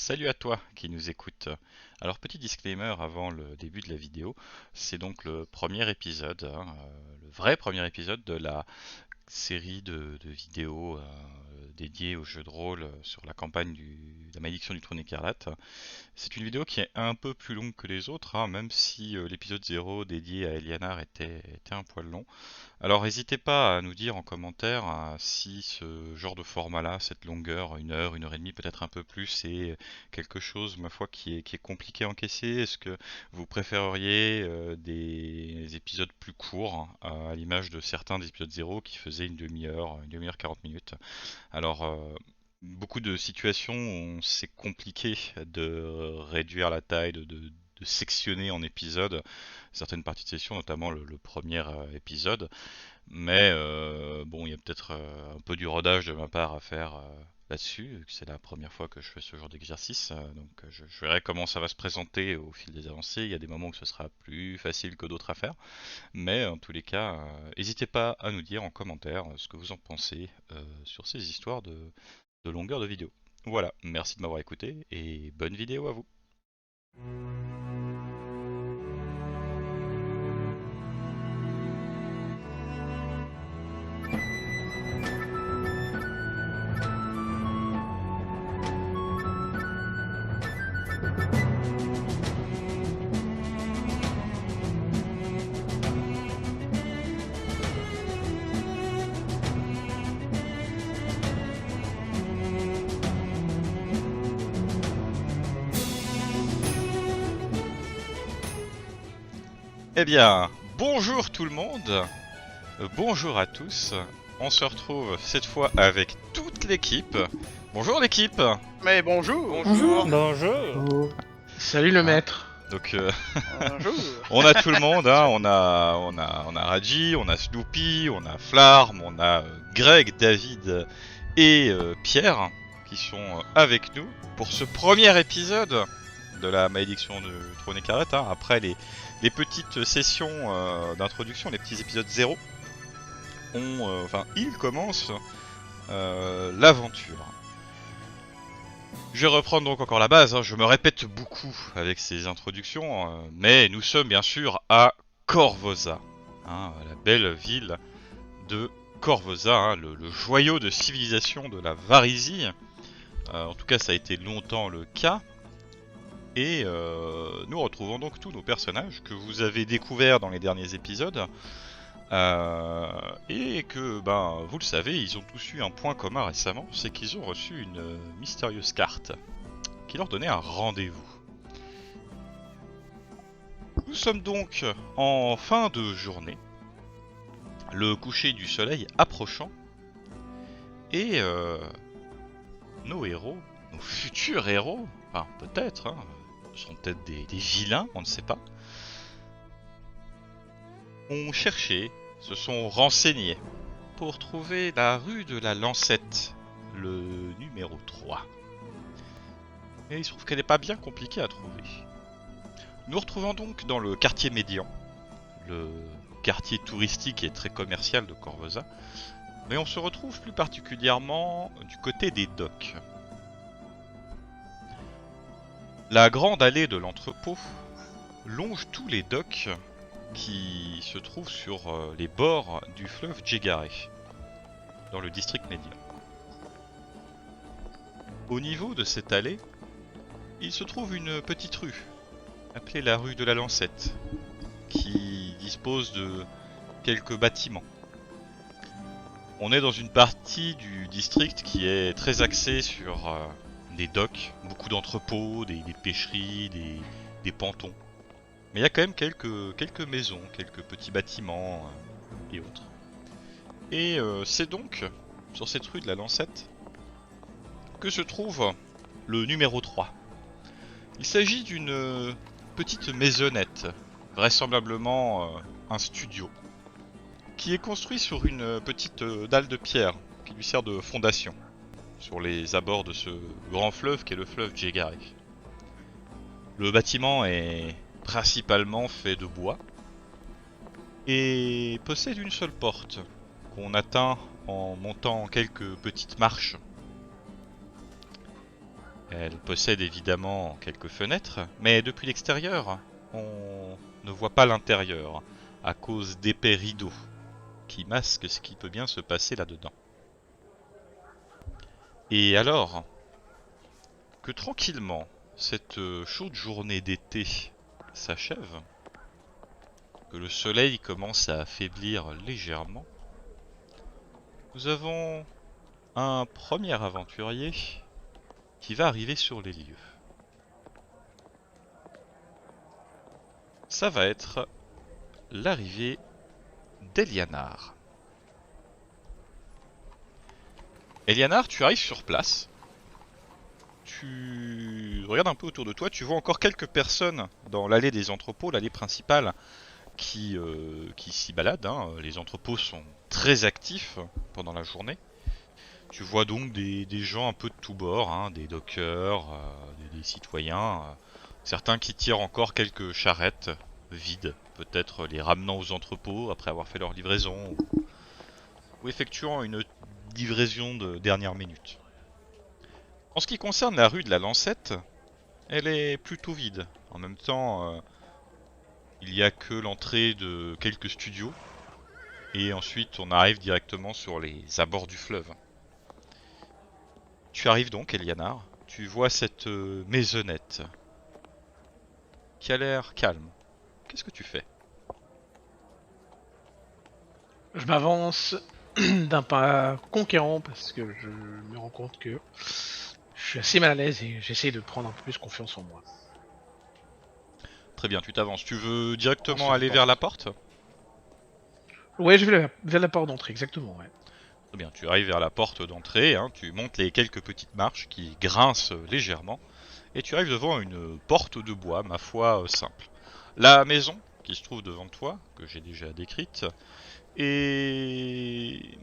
Salut à toi qui nous écoute. Alors petit disclaimer avant le début de la vidéo, c'est donc le premier épisode, le vrai premier épisode de la série de vidéos dédiées au jeu de rôle sur la campagne de la malédiction du trône écarlate. C'est une vidéo qui est un peu plus longue que les autres, même si l'épisode 0 dédié à Elianar était un poil long. Alors n'hésitez pas à nous dire en commentaire si ce genre de format-là, cette longueur, une heure et demie, peut-être un peu plus, c'est quelque chose, ma foi, qui est compliqué à encaisser. Est-ce que vous préféreriez des épisodes plus courts, à l'image de certains des épisodes 0 qui faisaient une demi-heure 40 minutes? Alors, beaucoup de situations, c'est compliqué de réduire la taille, de sectionner en épisodes certaines parties de session, notamment le premier épisode. Mais bon, il y a peut-être un peu du rodage de ma part à faire là-dessus, vu que c'est la première fois que je fais ce genre d'exercice. Donc je verrai comment ça va se présenter au fil des avancées. Il y a des moments où ce sera plus facile que d'autres à faire. Mais en tous les cas, n'hésitez pas à nous dire en commentaire ce que vous en pensez sur ces histoires de longueur de vidéo. Voilà, merci de m'avoir écouté et bonne vidéo à vous. Eh bien, bonjour tout le monde. Bonjour à tous, on se retrouve cette fois avec toute l'équipe. Bonjour l'équipe. Mais bonjour. Bonjour. Bonjour. Oh. Salut le Hein. maître. Donc Bonjour. on a tout le monde, on a Raji, on a Snoopy, on a Flarm, on a Greg, David et Pierre qui sont avec nous pour ce premier épisode de la malédiction du trône écarlate, après les petites sessions d'introduction, les petits épisodes 0. Ils commencent l'aventure. Je vais reprendre donc encore la base, je me répète beaucoup avec ces introductions, mais nous sommes bien sûr à Korvosa, la belle ville de Korvosa, le joyau de civilisation de la Varisie. En tout cas, ça a été longtemps le cas. Et nous retrouvons donc tous nos personnages que vous avez découverts dans les derniers épisodes. Et que, vous le savez, ils ont tous eu un point commun récemment, c'est qu'ils ont reçu une mystérieuse carte qui leur donnait un rendez-vous. Nous sommes donc en fin de journée, le coucher du soleil approchant, et nos héros, nos futurs héros, enfin peut-être, ce seront peut-être des vilains, on ne sait pas, ont cherché, se sont renseignés pour trouver la rue de la Lancette, le numéro 3. Et il se trouve qu'elle n'est pas bien compliquée à trouver. Nous retrouvons donc dans le quartier médian, le quartier touristique et très commercial de Korvosa, mais on se retrouve plus particulièrement du côté des docks. La grande allée de l'entrepôt longe tous les docks qui se trouvent sur les bords du fleuve Djegare, dans le district médian. Au niveau de cette allée, il se trouve une petite rue, appelée la rue de la Lancette, qui dispose de quelques bâtiments. On est dans une partie du district qui est très axée sur des docks, beaucoup d'entrepôts, des pêcheries, des pontons. Mais il y a quand même quelques maisons, quelques petits bâtiments et autres. Et c'est donc sur cette rue de la Lancette que se trouve le numéro 3. Il s'agit d'une petite maisonnette, vraisemblablement un studio, qui est construit sur une petite dalle de pierre qui lui sert de fondation sur les abords de ce grand fleuve qu'est le fleuve Djegare. Le bâtiment est principalement fait de bois et possède une seule porte qu'on atteint en montant quelques petites marches. Elle possède évidemment quelques fenêtres, mais depuis l'extérieur, on ne voit pas l'intérieur, à cause d'épais rideaux qui masquent ce qui peut bien se passer là-dedans. Et alors que tranquillement, cette chaude journée d'été s'achève, que le soleil commence à affaiblir légèrement, nous avons un premier aventurier qui va arriver sur les lieux. Ça va être l'arrivée d'Elianar. Elianar, tu arrives sur place. Tu regardes un peu autour de toi. Tu vois encore quelques personnes dans l'allée des entrepôts, l'allée principale, qui s'y baladent. Hein. Les entrepôts sont très actifs pendant la journée. Tu vois donc des gens un peu de tous bords, hein, des dockers, des citoyens, certains qui tirent encore quelques charrettes vides, peut-être les ramenant aux entrepôts après avoir fait leur livraison, ou effectuant une livraison de dernière minute. En ce qui concerne la rue de la Lancette, elle est plutôt vide. En même temps, il n'y a que l'entrée de quelques studios, et ensuite on arrive directement sur les abords du fleuve. Tu arrives donc, Elianar, tu vois cette maisonnette qui a l'air calme. Qu'est-ce que tu fais? Je m'avance d'un pas conquérant parce que je me rends compte que je suis assez mal à l'aise et j'essaie de prendre un peu plus confiance en moi. Très bien, tu t'avances. Tu veux En directement cette aller vers la porte. porte? Ouais, je vais vers la porte d'entrée, exactement, ouais. Très bien, tu arrives vers la porte d'entrée, hein, tu montes les quelques petites marches qui grincent légèrement, et tu arrives devant une porte de bois, ma foi, simple. La maison qui se trouve devant toi, que j'ai déjà décrite, est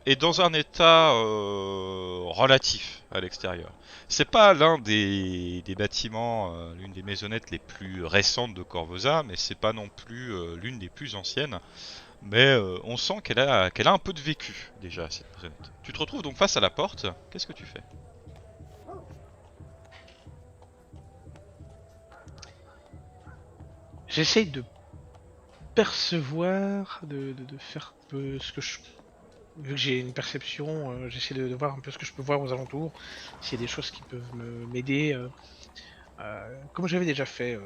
est dans un état relatif à l'extérieur. C'est pas l'un des bâtiments, l'une des maisonnettes les plus récentes de Corvosa, mais c'est pas non plus l'une des plus anciennes. Mais on sent qu'elle a un peu de vécu déjà, cette maisonnette. Tu te retrouves donc face à la porte, qu'est-ce que tu fais? J'essaie de percevoir, de faire un peu ce que je... Vu que j'ai une perception, j'essaie de voir un peu ce que je peux voir aux alentours, s'il y a des choses qui peuvent m'aider, comme j'avais déjà fait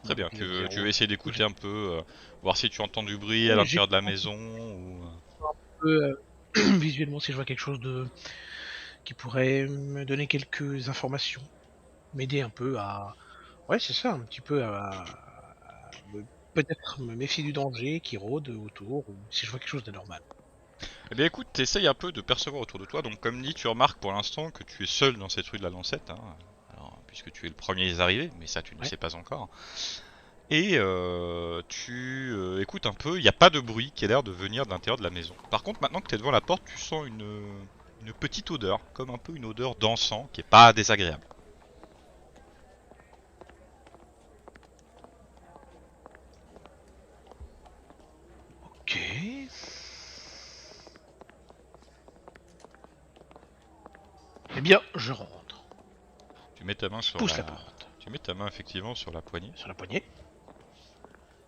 Très dans bien, l'épisode tu 0. veux essayer Où d'écouter un peu, voir si tu entends du bruit à j'ai l'intérieur de la maison ou... peu visuellement si je vois quelque chose de qui pourrait me donner quelques informations, m'aider un peu à ouais c'est ça, un petit peu à peut-être me méfier du danger qui rôde autour ou si je vois quelque chose d'anormal. Eh bien écoute, t'essayes un peu de percevoir autour de toi, donc comme dit, tu remarques pour l'instant que tu es seul dans cette rue de la Lancette, hein, alors, puisque tu es le premier arrivé, mais ça tu ne Ouais. sais pas encore. Et tu écoutes un peu, il n'y a pas de bruit qui a l'air de venir de l'intérieur de la maison. Par contre, maintenant que tu es devant la porte, tu sens une petite odeur, comme un peu une odeur d'encens, qui est pas désagréable. Ok. Eh bien, je rentre. Tu mets ta main Je sur pousse la la... porte. Tu mets ta main effectivement sur la poignée. Sur la poignée.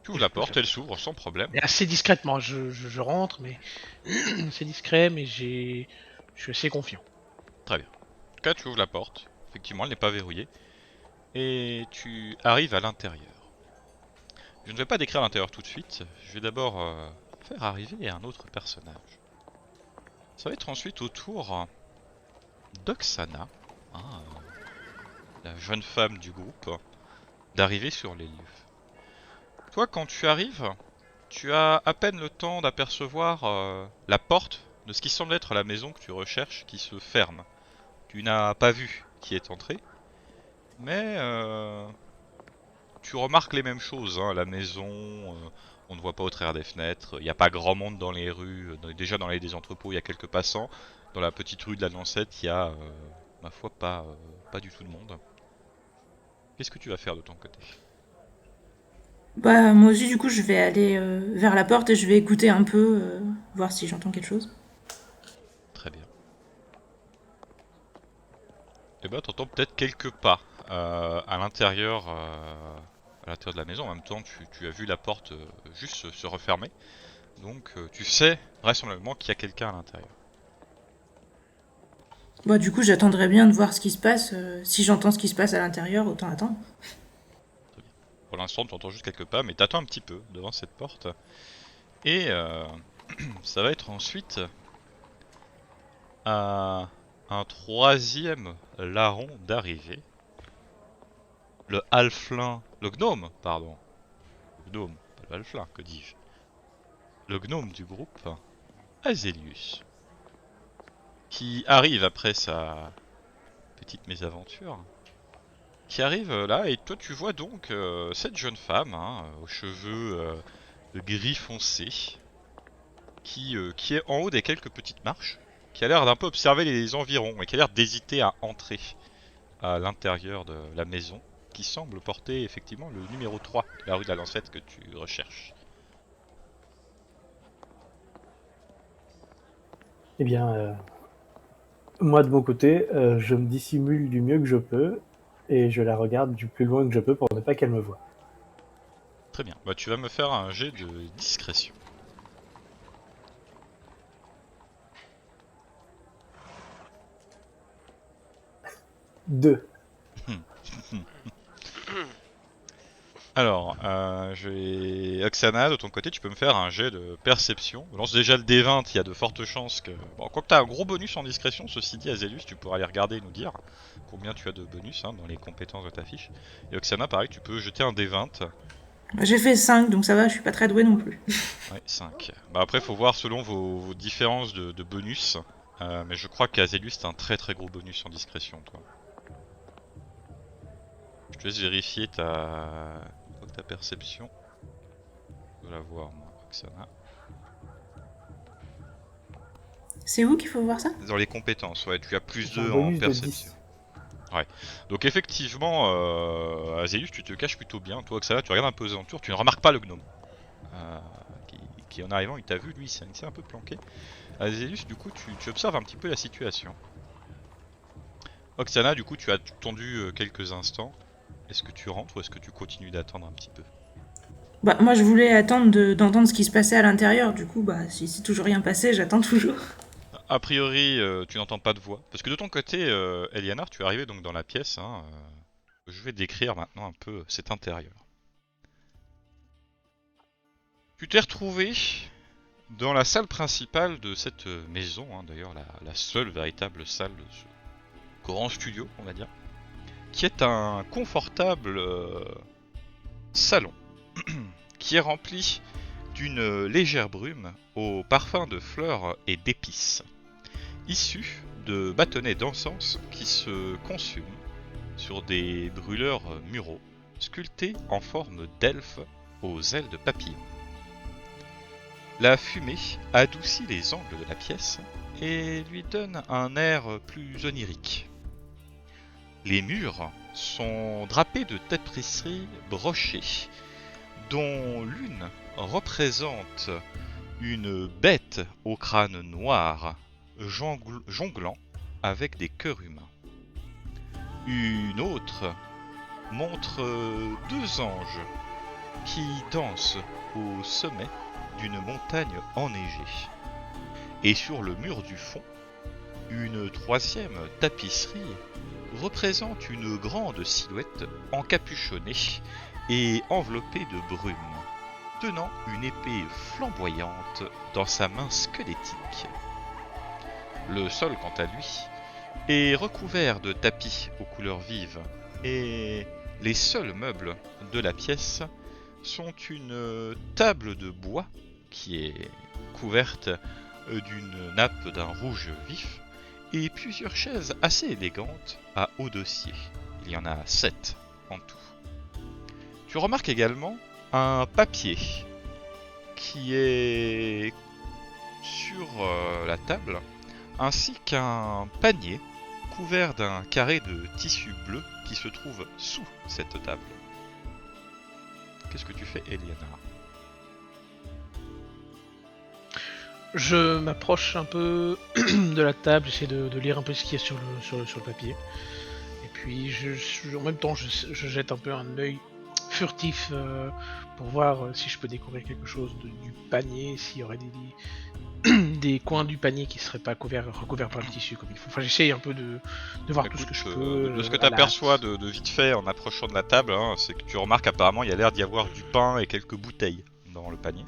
Tu Et ouvres je la pousse la porte, elle porte. s'ouvre sans problème. Mais assez discrètement, je rentre, mais c'est discret, mais je suis assez confiant. Très bien. En tout cas, tu ouvres la porte. Effectivement, elle n'est pas verrouillée. Et tu arrives à l'intérieur. Je ne vais pas décrire l'intérieur tout de suite. Je vais d'abord faire arriver un autre personnage. Ça va être ensuite au tour d'Oksana, hein, la jeune femme du groupe, d'arriver sur les lieux. Toi, quand tu arrives, tu as à peine le temps d'apercevoir la porte de ce qui semble être la maison que tu recherches qui se ferme. Tu n'as pas vu qui est entré, mais tu remarques les mêmes choses. Hein, la maison, on ne voit pas au travers des fenêtres, il n'y a pas grand monde dans les rues. Déjà dans les des entrepôts, il y a quelques passants. Dans la petite rue de la Lancette, il y a, ma foi, pas du tout de monde. Qu'est-ce que tu vas faire de ton côté? Bah, moi aussi, du coup, je vais aller vers la porte et je vais écouter un peu, voir si j'entends quelque chose. Très bien. ben, t'entends peut-être quelques pas à l'intérieur de la maison. En même temps, tu as vu la porte juste se refermer. Donc tu sais vraisemblablement qu'il y a quelqu'un à l'intérieur. Bah, du coup, j'attendrai bien de voir ce qui se passe. Si j'entends ce qui se passe à l'intérieur, autant attendre. Très bien. Pour l'instant, tu entends juste quelques pas, mais t'attends un petit peu devant cette porte. Et ça va être ensuite à un troisième larron d'arrivée. Le gnome, pardon. Le gnome, pas le halflin, que dis-je. Le gnome du groupe, Azelius, qui arrive après sa petite mésaventure, qui arrive là, et toi tu vois donc cette jeune femme, aux cheveux gris foncé, qui est en haut des quelques petites marches, qui a l'air d'un peu observer les environs, et qui a l'air d'hésiter à entrer à l'intérieur de la maison, qui semble porter effectivement le numéro 3 de la rue de la Lancette que tu recherches. Eh bien, moi de mon côté, je me dissimule du mieux que je peux et je la regarde du plus loin que je peux pour ne pas qu'elle me voie. Très bien, bah tu vas me faire un jet de discrétion. 2. Alors, Oksana, de ton côté, tu peux me faire un jet de perception. Lance déjà le D20, il y a de fortes chances que... Bon, quoique t'as un gros bonus en discrétion, ceci dit, Azelius, tu pourras aller regarder et nous dire combien tu as de bonus dans les compétences de ta fiche. Et Oksana, pareil, tu peux jeter un D20. J'ai fait 5, donc ça va, je suis pas très douée non plus. Ouais, 5. Bah après, faut voir selon vos différences de bonus. Mais je crois qu'Azelius, t'as un très très gros bonus en discrétion, toi. Je te laisse vérifier ta perception. Je dois la voir, moi, Oksana. C'est où qu'il faut voir ça? Dans les compétences, ouais, tu as plus J'ai un 2 en bonus de perception. 10. Ouais. Donc effectivement, Azelius, tu te caches plutôt bien. Toi, Oksana, tu regardes un peu aux alentours, tu ne remarques pas le gnome. Euh, qui en arrivant, il t'a vu, lui, il s'est un peu planqué. Azelius, du coup, tu observes un petit peu la situation. Oksana, du coup, tu as attendu quelques instants. Est-ce que tu rentres ou est-ce que tu continues d'attendre un petit peu? Bah, moi, je voulais attendre d'entendre ce qui se passait à l'intérieur. Du coup, bah, si c'est toujours rien passé, j'attends toujours. A priori, tu n'entends pas de voix. Parce que de ton côté, Elianar, tu es arrivé donc dans la pièce. Je vais décrire maintenant un peu cet intérieur. Tu t'es retrouvé dans la salle principale de cette maison, d'ailleurs la seule véritable salle de ce grand studio, on va dire, qui est un confortable salon, qui est rempli d'une légère brume au parfum de fleurs et d'épices, issus de bâtonnets d'encens qui se consument sur des brûleurs muraux, sculptés en forme d'elfes aux ailes de papillon. La fumée adoucit les angles de la pièce et lui donne un air plus onirique. Les murs sont drapés de tapisseries brochées, dont l'une représente une bête au crâne noir jonglant avec des cœurs humains. Une autre montre deux anges qui dansent au sommet d'une montagne enneigée. Et sur le mur du fond, une troisième tapisserie représente une grande silhouette encapuchonnée et enveloppée de brume, tenant une épée flamboyante dans sa main squelettique. Le sol, quant à lui, est recouvert de tapis aux couleurs vives, et les seuls meubles de la pièce sont une table de bois qui est couverte d'une nappe d'un rouge vif et plusieurs chaises assez élégantes à haut dossier. Il y en a 7 en tout. Tu remarques également un papier qui est sur la table, ainsi qu'un panier couvert d'un carré de tissu bleu qui se trouve sous cette table. Qu'est-ce que tu fais, Eliana? Je m'approche un peu de la table, j'essaie de lire un peu ce qu'il y a sur le papier. puis en même temps je jette un peu un œil furtif pour voir si je peux découvrir quelque chose du panier, s'il y aurait des coins du panier qui seraient pas recouverts par le tissu comme il faut. Enfin, j'essaye un peu de voir tout ce que je peux. De ce que tu à la aperçois hâte. de vite fait en approchant de la table, hein, c'est que tu remarques apparemment il y a l'air d'y avoir du pain et quelques bouteilles dans le panier.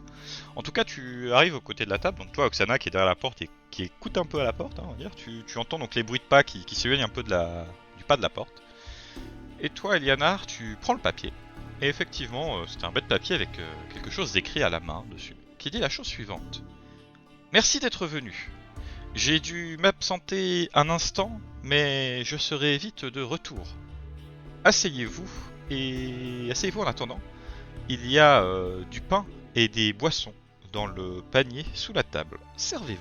En tout cas, tu arrives aux côtés de la table, donc toi, Oksana, qui est derrière la porte et qui écoute un peu à la porte, hein, on va dire, tu entends donc les bruits de pas qui s'éloignent un peu du pas de la porte. Et toi, Elianar, tu prends le papier. Et effectivement, c'est un bête papier avec quelque chose d'écrit à la main dessus, qui dit la chose suivante. Merci d'être venu. J'ai dû m'absenter un instant, mais je serai vite de retour. Asseyez-vous, et asseyez-vous en attendant. Il y a du pain et des boissons dans le panier sous la table. Servez-vous.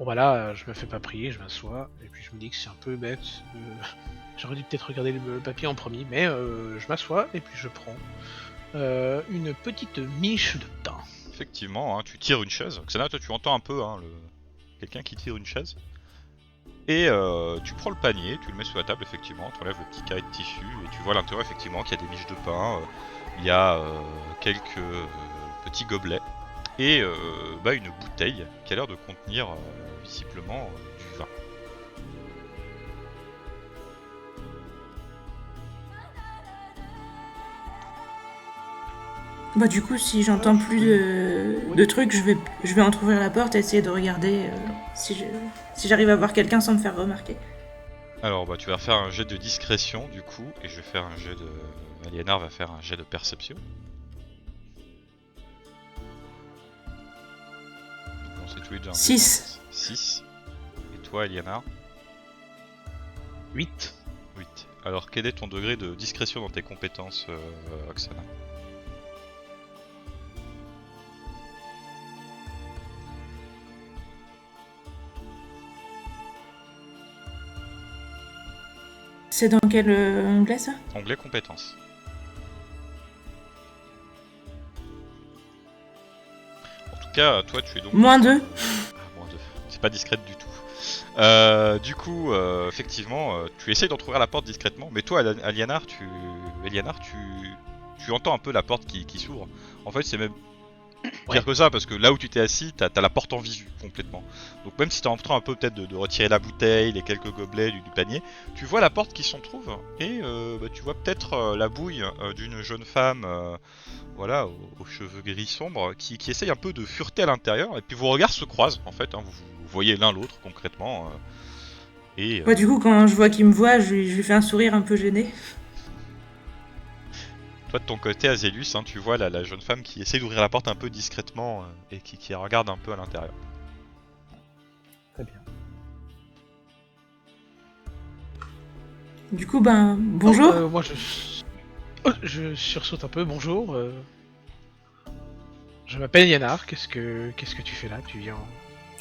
Bon bah là, je me fais pas prier, je m'assois, et puis je me dis que c'est un peu bête. J'aurais dû peut-être regarder le papier en premier, mais je m'assois et puis je prends une petite miche de pain. Effectivement, hein, tu tires une chaise. Xana, toi tu entends un peu hein, quelqu'un qui tire une chaise. Et tu prends le panier, tu le mets sous la table, effectivement, tu enlèves le petit carré de tissu et tu vois à l'intérieur effectivement qu'il y a des miches de pain, il y a quelques petits gobelets et une bouteille qui a l'air de contenir visiblement du vin. Bah du coup, si j'entends plus de trucs, je vais entrouvrir la porte et essayer de regarder si j'arrive à voir quelqu'un sans me faire remarquer. Alors tu vas faire un jet de discrétion du coup, et je vais faire un jet de... Aliénar va faire un jet de perception. On sait tous les deux un 6. 6. Et toi Aliénar? 8. 8. Alors quel est ton degré de discrétion dans tes compétences, Oksana? C'est dans quel onglet ça? Onglet compétences. En tout cas, toi tu es donc... -2. Ah, -2. C'est pas discrète du tout. Du coup, effectivement, tu essayes d'entrouvrir la porte discrètement, mais toi, Elianar, tu entends un peu la porte qui s'ouvre. En fait, c'est même pire que ça, parce que là où tu t'es assis, t'as la porte en visu complètement. Donc même si t'es en train un peu peut-être de retirer la bouteille, les quelques gobelets du panier, tu vois la porte qui s'entrouvre et tu vois peut-être la bouille d'une jeune femme, voilà, aux cheveux gris sombres, qui essaye un peu de fureter à l'intérieur. Et puis vos regards se croisent en fait, hein, vous voyez l'un l'autre concrètement. Ouais, du coup, quand je vois qu'il me voit, je lui fais un sourire un peu gêné. Toi de ton côté, Azélus, hein, tu vois la jeune femme qui essaie d'ouvrir la porte un peu discrètement et qui regarde un peu à l'intérieur. Très bien. Du coup, bonjour. Moi je sursaute un peu. Bonjour. Je m'appelle Yanar. Qu'est-ce que tu fais là? Tu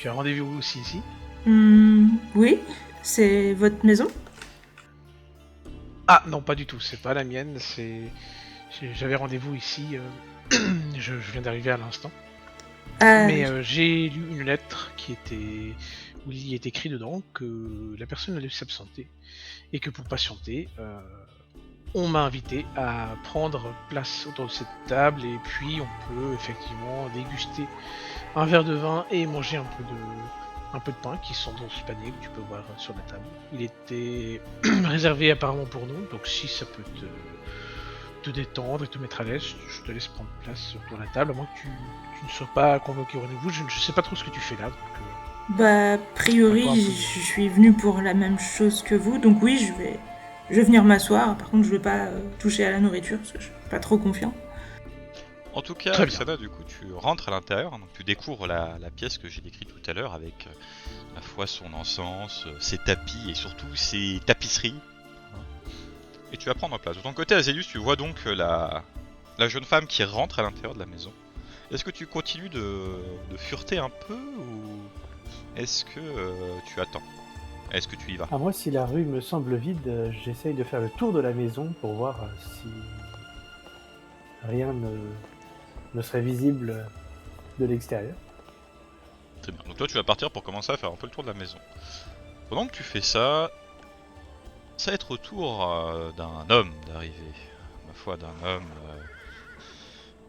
as un rendez-vous aussi ici? Oui, c'est votre maison? Ah non, pas du tout. C'est pas la mienne. J'avais rendez-vous ici. Je viens d'arriver à l'instant. Mais j'ai lu une lettre où il est écrit dedans que la personne a dû s'absenter et que pour patienter, on m'a invité à prendre place autour de cette table et puis on peut effectivement déguster un verre de vin et manger un peu de pain qui sont dans ce panier que tu peux voir sur la table. Il était réservé apparemment pour nous, donc si ça peut te détendre et te mettre à l'aise, je te laisse prendre place autour de la table, à moins que tu ne sois pas convoqué au rendez-vous. Je sais pas trop ce que tu fais là. Donc, a priori, je suis venue pour la même chose que vous, donc oui, je vais venir m'asseoir. Par contre, je vais pas toucher à la nourriture, parce que je suis pas trop confiant. En tout cas, Oksana, du coup, tu rentres à l'intérieur, donc tu découvres la pièce que j'ai décrite tout à l'heure avec à la fois son encens, ses tapis et surtout ses tapisseries. Et tu vas prendre place. De ton côté, Azélus, tu vois donc la jeune femme qui rentre à l'intérieur de la maison. Est-ce que tu continues de fureter un peu ou est-ce que tu attends? Est-ce que tu y vas? Ah, moi, si la rue me semble vide, j'essaye de faire le tour de la maison pour voir si rien ne serait visible de l'extérieur. Très bien. Donc toi tu vas partir pour commencer à faire un peu le tour de la maison. Pendant que tu fais ça, ça va être au tour d'un homme d'arriver. Ma foi, d'un homme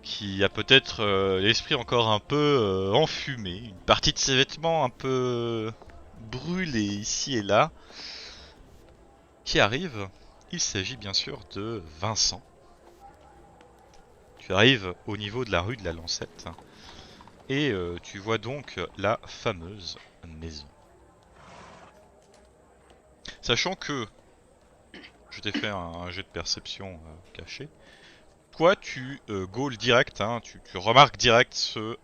qui a peut-être l'esprit encore un peu enfumé, une partie de ses vêtements un peu brûlés ici et là, qui arrive. Il s'agit bien sûr de Vincent. Tu arrives au niveau de la rue de la Lancette et tu vois donc la fameuse maison. Sachant que je t'ai fait un jet de perception caché, toi tu gaules direct, hein, tu remarques direct ce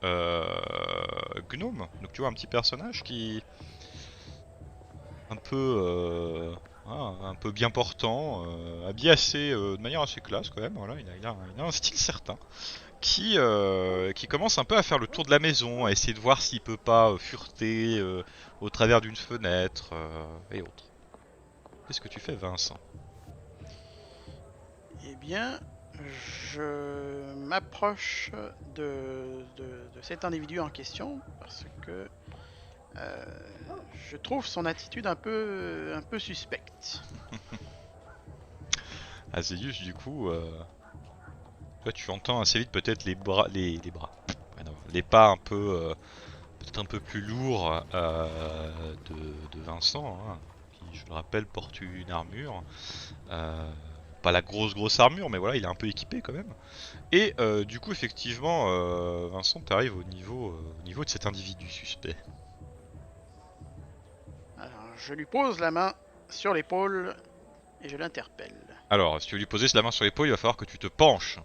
gnome. Donc tu vois un petit personnage qui un peu un peu bien portant, habillé assez de manière assez classe quand même. Voilà, il a un style certain. Qui commence un peu à faire le tour de la maison, à essayer de voir s'il peut pas fureter au travers d'une fenêtre et autres. Qu'est-ce que tu fais, Vincent? Eh bien, je m'approche de cet individu en question parce que euh, je trouve son attitude un peu suspecte. Azelius, du coup, toi tu entends assez vite peut-être les bras, ouais, non, les pas un peu, peut-être un peu plus lourds de Vincent, hein, qui, je le rappelle, porte une armure. Euh, Pas la grosse armure, mais voilà, il est un peu équipé quand même. Et du coup, effectivement, Vincent, t'arrives au niveau de cet individu suspect. Alors, je lui pose la main sur l'épaule et je l'interpelle. Alors, si tu veux lui poser la main sur l'épaule, il va falloir que tu te penches.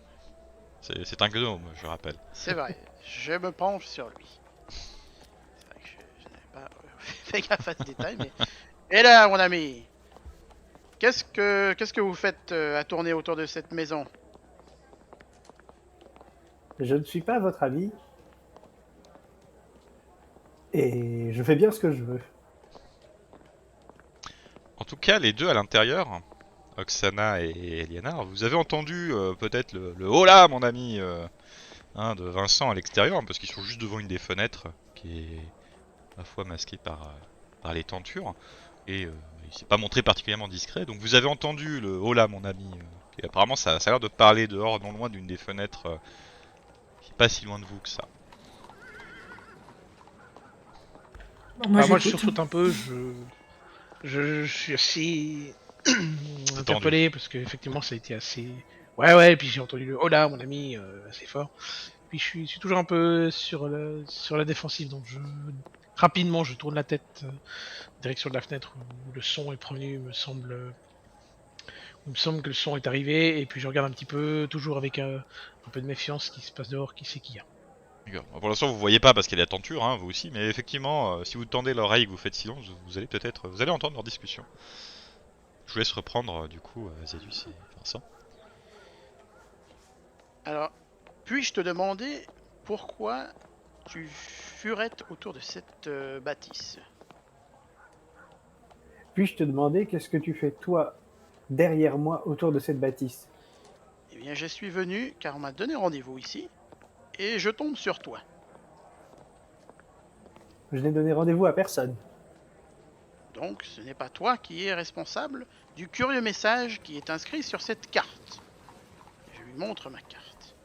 C'est un gnome, je rappelle. C'est vrai, je me penche sur lui. C'est vrai que je n'avais pas fait gaffe à ce détail, mais... Et là, mon ami, qu'est-ce que vous faites à tourner autour de cette maison? Je ne suis pas votre ami. Et je fais bien ce que je veux. En tout cas, les deux à l'intérieur, Oksana et Eliana, vous avez entendu peut-être le oh là, mon ami, hein, de Vincent à l'extérieur, parce qu'ils sont juste devant une des fenêtres, qui est à la fois masquée par les tentures, et il s'est pas montré particulièrement discret. Donc vous avez entendu le oh là, mon ami, et apparemment ça a l'air de parler dehors, non loin d'une des fenêtres, qui est pas si loin de vous que ça. Bon, moi, Moi, je j'écoute. sursaute un peu, je suis assez C'est tendu. interpellé parce que effectivement ça a été assez. Ouais, et puis j'ai entendu le hola, mon ami, assez fort. Puis je suis toujours un peu sur la défensive, donc rapidement je tourne la tête direction de la fenêtre où le son est provenu, il me semble que le son est arrivé, et puis je regarde un petit peu, toujours avec un peu de méfiance, ce qui se passe dehors, qui c'est qu'il y a. D'accord. Bon, pour l'instant vous voyez pas parce qu'il y a la tenture, hein, vous aussi, mais effectivement, si vous tendez l'oreille et que vous faites silence, vous allez peut-être, vous allez entendre leur discussion. Je vous laisse reprendre du coup Zedus et Vincent. Alors, puis-je te demander pourquoi tu furettes autour de cette bâtisse? Puis-je te demander qu'est-ce que tu fais, toi, derrière moi, autour de cette bâtisse? Eh bien, je suis venu car on m'a donné rendez-vous ici et je tombe sur toi. Je n'ai donné rendez-vous à personne. Donc, ce n'est pas toi qui es responsable du curieux message qui est inscrit sur cette carte. Je lui montre ma carte.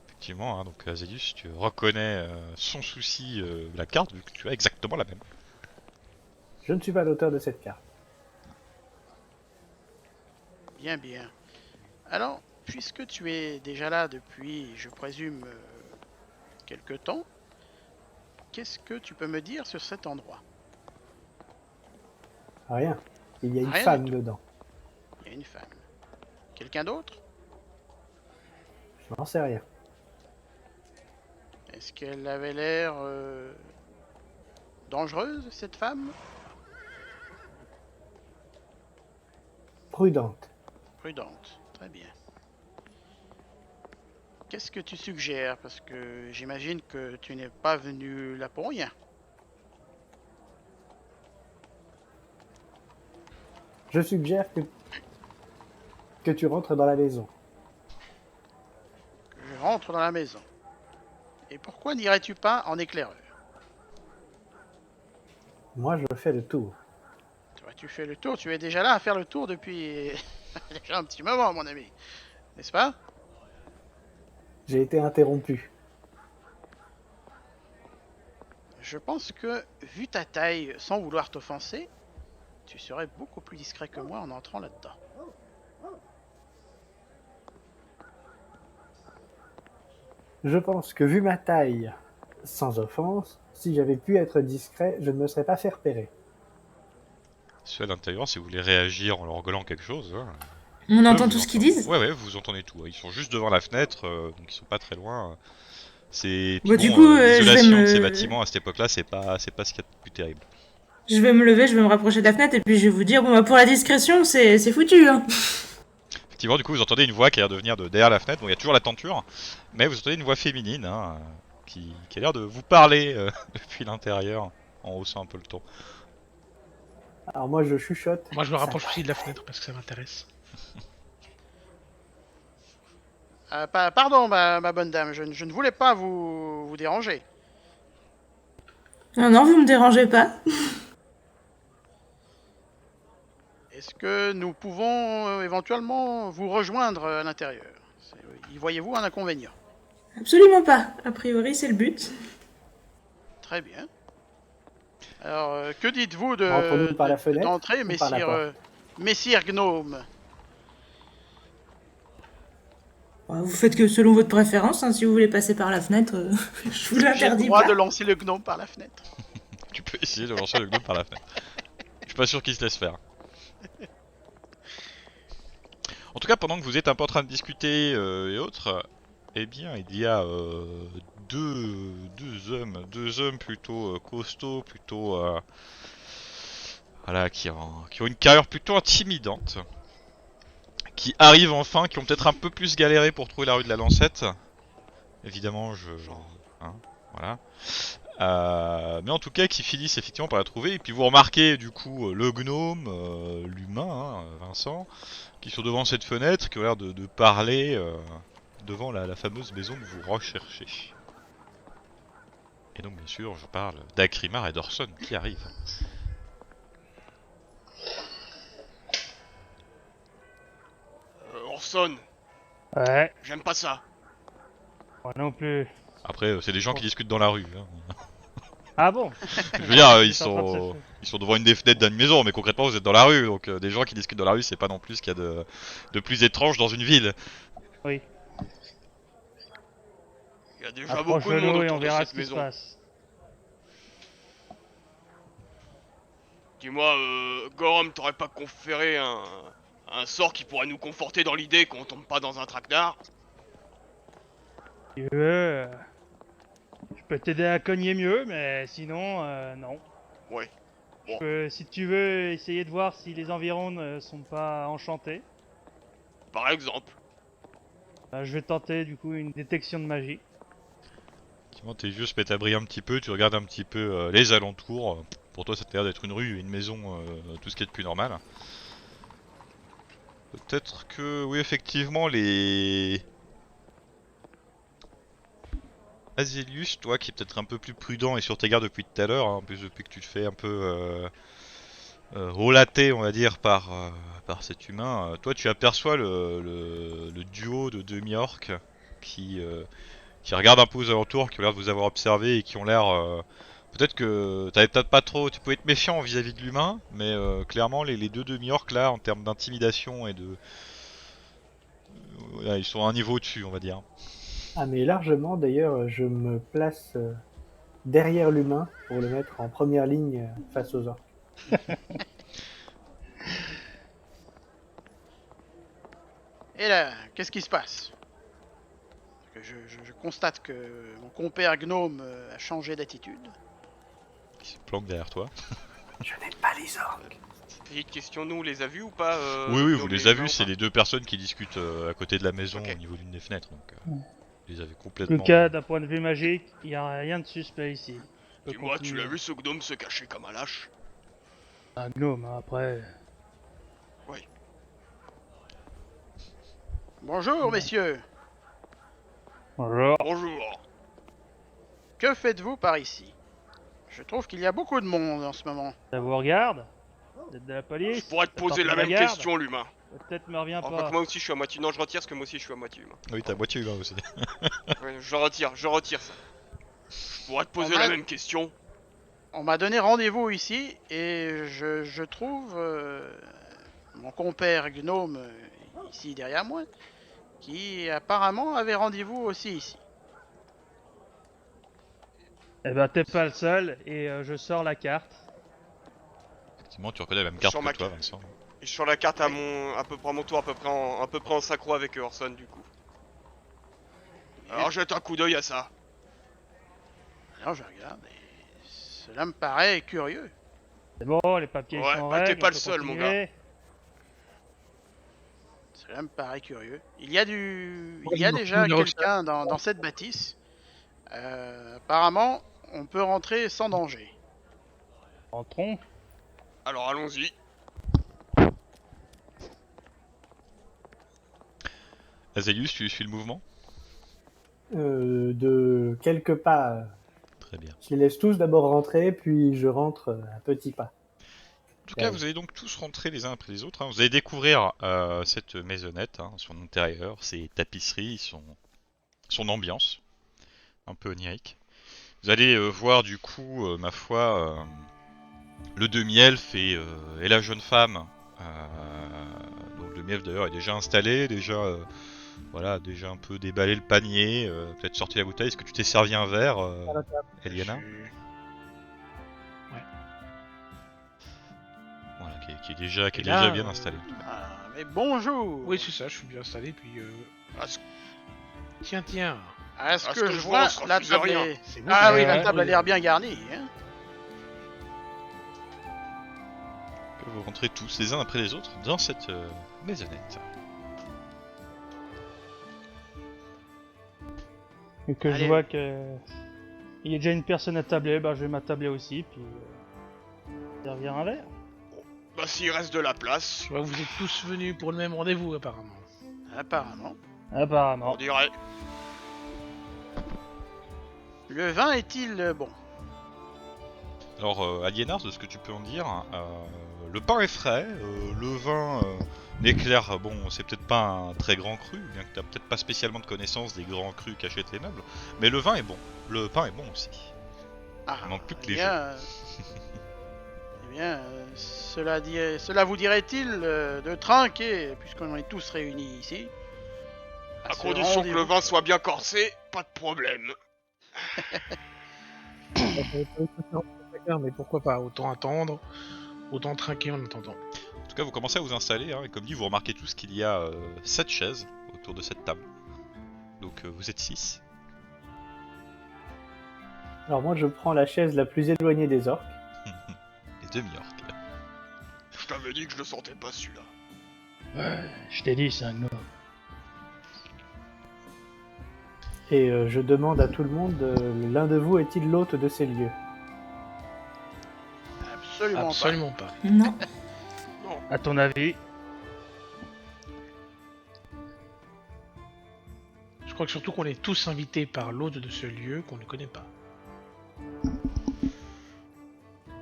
Effectivement, hein, donc Zedus, tu reconnais son souci de la carte vu que tu as exactement la même. Je ne suis pas l'auteur de cette carte. Bien, bien. Alors, puisque tu es déjà là depuis, je présume, quelque temps, qu'est-ce que tu peux me dire sur cet endroit? Rien. Il y a une Rien femme du tout. dedans. Il y a une femme. Quelqu'un d'autre? Je n'en sais rien. Est-ce qu'elle avait l'air dangereuse, cette femme? Prudente. Prudente. Très bien. Qu'est-ce que tu suggères? Parce que j'imagine que tu n'es pas venu là pour rien. Je suggère que tu rentres dans la maison. Je rentre dans la maison. Et pourquoi n'irais-tu pas en éclaireur? Moi, je fais le tour. Toi, tu fais le tour, tu es déjà là à faire le tour depuis déjà un petit moment, mon ami. N'est-ce pas? J'ai été interrompu. Je pense que, vu ta taille, sans vouloir t'offenser, tu serais beaucoup plus discret que moi en entrant là-dedans. Je pense que vu ma taille, sans offense, si j'avais pu être discret, je ne me serais pas fait repérer. Ceux à l'intérieur, si vous voulez réagir en leur gueulant quelque chose, hein, On peuvent entend vous tout ce qu'ils entendre. disent. Ouais, ouais, vous entendez tout. Ils sont juste devant la fenêtre, donc ils sont pas très loin. C'est puis Bon, du bon, coup, je vais l'isolation de ces me, bâtiments à cette époque-là, c'est pas ce qu'il y a de plus terrible. je vais me lever, je vais me rapprocher de la fenêtre et puis je vais vous dire, bon, bah, pour la discrétion, c'est foutu, hein. Effectivement, du coup, vous entendez une voix qui a l'air de venir de derrière la fenêtre. Bon, il y a toujours la tenture, mais vous entendez une voix féminine hein, qui a l'air de vous parler depuis l'intérieur en haussant un peu le ton. Alors moi, je chuchote. Moi, je me Ça rapproche aussi de la fenêtre parce que ça m'intéresse. Pardon, ma bonne dame, je ne voulais pas vous déranger. Non, non, vous me dérangez pas. Est-ce que nous pouvons éventuellement vous rejoindre à l'intérieur? Y voyez-vous un inconvénient? Absolument pas. A priori, c'est le but. Très bien. Alors, que dites-vous Rentrons-nous par la fenêtre d'entrer, ou par la porte? messire Gnome? Bah, vous faites que selon votre préférence, hein, si vous voulez passer par la fenêtre, je vous J'ai le l'interdis droit pas. de lancer le gnome par la fenêtre. Tu peux essayer de lancer le gnome par la fenêtre. Je suis pas sûr qu'il se laisse faire. En tout cas, pendant que vous êtes un peu en train de discuter et autres, eh bien, il y a deux hommes plutôt costauds, plutôt voilà, qui ont une carrure plutôt intimidante, qui arrivent enfin, qui ont peut-être un peu plus galéré pour trouver la rue de la Lancette. Évidemment, hein, voilà. Mais en tout cas, qui finissent effectivement par la trouver. Et puis vous remarquez du coup le gnome, l'humain, hein, Vincent, qui sont devant cette fenêtre, qui ont l'air de parler devant la fameuse maison que vous recherchez. Et donc bien sûr, je parle d'Akrimar et d'Orson qui arrivent. Orson, Ouais, j'aime pas ça. moi non plus. Après, c'est des gens qui discutent dans la rue. Hein. Ah bon? Je veux dire, Ils sont en train de se- ils sont devant une des fenêtres d'une maison, mais concrètement, vous êtes dans la rue. Donc des gens qui discutent dans la rue, c'est pas non plus ce qu'il y a de plus étrange dans une ville. Oui, Il y a déjà beaucoup de monde approche-nous et on autour de verra cette ce qui se maison. passe. Dis-moi, Gorom, t'aurais pas conféré un sort qui pourrait nous conforter dans l'idée qu'on tombe pas dans un traquenard? Si tu veux, je peux t'aider à cogner mieux, mais sinon, non. Ouais. Je peux, si tu veux, essayer de voir si les environs ne sont pas enchantés. Par exemple. Bah, je vais tenter du coup une détection de magie. Effectivement, tes yeux se mettent à briller un petit peu, tu regardes un petit peu les alentours. Pour toi, ça a l'air d'être une rue, une maison, tout ce qui est de plus normal. Peut-être que, oui, effectivement, les... Azelius, toi qui es peut-être un peu plus prudent et sur tes gardes depuis tout à l'heure, hein, en plus depuis que tu te fais un peu relater, on va dire, par cet humain, toi tu aperçois le duo de demi-orques qui regardent un peu aux alentours, qui ont l'air de vous avoir observé et qui ont l'air... peut-être que t'avais peut-être pas trop... Tu peux être méfiant vis-à-vis de l'humain, mais clairement les deux demi-orques là, en termes d'intimidation et de... Voilà, ils sont à un niveau au-dessus, on va dire. Ah mais largement, d'ailleurs, je me place derrière l'humain pour le mettre en première ligne face aux orques. Et là, qu'est-ce qui se passe? Parce que je constate que mon compère Gnome a changé d'attitude. Qui se planquent derrière toi. Je n'aime pas les orques. Petite question, nous, on les a vus ou pas Oui, oui, vous Gnome les et avez humains, vus, ou c'est pas les deux personnes qui discutent à côté de la maison Ok. au niveau d'une des fenêtres. Donc, vous les avez En complètement... tout cas, d'un point de vue magique, il n'y a rien de suspect ici. On peut Dis-moi, tu continuer. l'as vu ce gnome se cacher comme un lâche? Un gnome, hein, après. Bonjour, messieurs. Bonjour. Bonjour. Que faites-vous par ici? Je trouve qu'il y a beaucoup de monde en ce moment. Ça vous regarde? Vous êtes de la Je police? pourrais te poser la même Regarde. question, l'humain. Peut-être me revient Oh, pas. que moi aussi je suis à moitié. Non, je retire parce que moi aussi je suis à moitié humain. Oui, t'as moitié humain aussi. Ouais, je retire ça. Je pourrais te poser On la a- même question. On m'a donné rendez-vous ici et je trouve mon compère gnome ici derrière moi qui apparemment avait rendez-vous aussi ici. Eh ben, t'es pas le seul, et je sors la carte. Effectivement, tu reconnais la même carte Sur que ma toi, carte. Vincent. Et je suis sur la carte à peu près à mon tour, à peu près en synchro avec Orson du coup. Alors jette un coup d'œil à ça. Alors je regarde et cela me paraît curieux. C'est bon, les papiers Ouais, sont en bah, t'es règle, pas on le peut seul, mon continuer. Cela me paraît curieux. Il y a Ouais, déjà numéro de quelqu'un dans cette bâtisse. Apparemment, on peut rentrer sans danger. Rentrons. Alors allons-y. Azelius, tu suis le mouvement? De quelques pas. Très bien. Je les laisse tous d'abord rentrer, puis je rentre à petits pas. En tout cas, Ouais. vous allez donc tous rentrer les uns après les autres. Vous allez découvrir cette maisonnette, son intérieur, ses tapisseries, son ambiance, un peu onirique. Vous allez voir du coup, ma foi, le demi-elfe et la jeune femme. Donc le demi-elfe d'ailleurs est déjà installé, déjà déjà un peu déballé le panier, peut-être sorti la bouteille. Est-ce que tu t'es servi un verre, Eliana? Voilà, qui est déjà Et là, bien installé. Ah, mais bonjour. Oui, c'est ça, je suis bien installé, puis... À ce, Tiens, À ce à que je vois, on se la refuse table rien. est... c'est bon. Ah oui, Ouais, la ouais. table a l'air bien garnie. Hein. Que vous rentrez tous les uns après les autres dans cette maisonnette. Et que Allez. je vois que il y a déjà une personne à tabler, bah je vais m'attabler aussi, puis servir un verre. bah s'il reste de la place, Je vois que vous êtes tous venus pour le même rendez-vous, apparemment. Apparemment. Apparemment. on dirait. Le vin est-il bon? Alors, Aliénars, de ce que tu peux en dire, le pain est frais, le vin n'éclaire, bon, c'est peut-être pas un très grand cru, bien que t'as peut-être pas spécialement de connaissance des grands crus qu'achètent les nobles, mais le vin est bon, le pain est bon aussi. Ah, Il manque plus que eh les bien, eh bien, cela vous dirait-il de trinquer, puisqu'on est tous réunis ici? À ce condition que le rendez-vous. vin soit bien corsé, pas de problème. Mais pourquoi pas, autant attendre, autant trinquer en attendant. En tout cas, vous commencez à vous installer, hein, et comme dit, vous remarquez tous qu'il y a 7 chaises autour de cette table. Donc vous êtes 6. Alors moi, je prends la chaise la plus éloignée des orques. Les demi-orques. Je t'avais dit que je le sentais pas celui-là. Ouais, je t'ai dit, c'est un gnome. Et je demande à tout le monde, l'un de vous est-il l'hôte de ces lieux? Absolument, Absolument pas. Non. À ton avis? Je crois que surtout qu'on est tous invités par l'hôte de ce lieu qu'on ne connaît pas.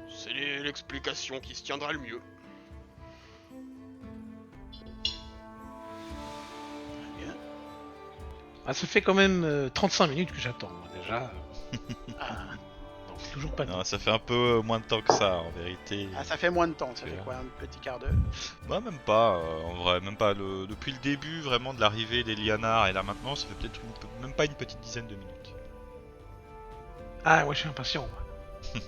C'est l'explication qui se tiendra le mieux. Ah, ça fait quand même 35 minutes que j'attends, moi, déjà. Ah, donc toujours pas de... Non, ça fait un peu moins de temps que ça, en vérité. Ah, ça fait moins de temps, ça C'est fait vrai. quoi, un petit quart d'heure? Bah même pas, en vrai, même pas. Depuis le début vraiment de l'arrivée des Lianars et là maintenant, ça fait peut-être même pas une petite dizaine de minutes. Ah, ouais, je suis impatient, moi.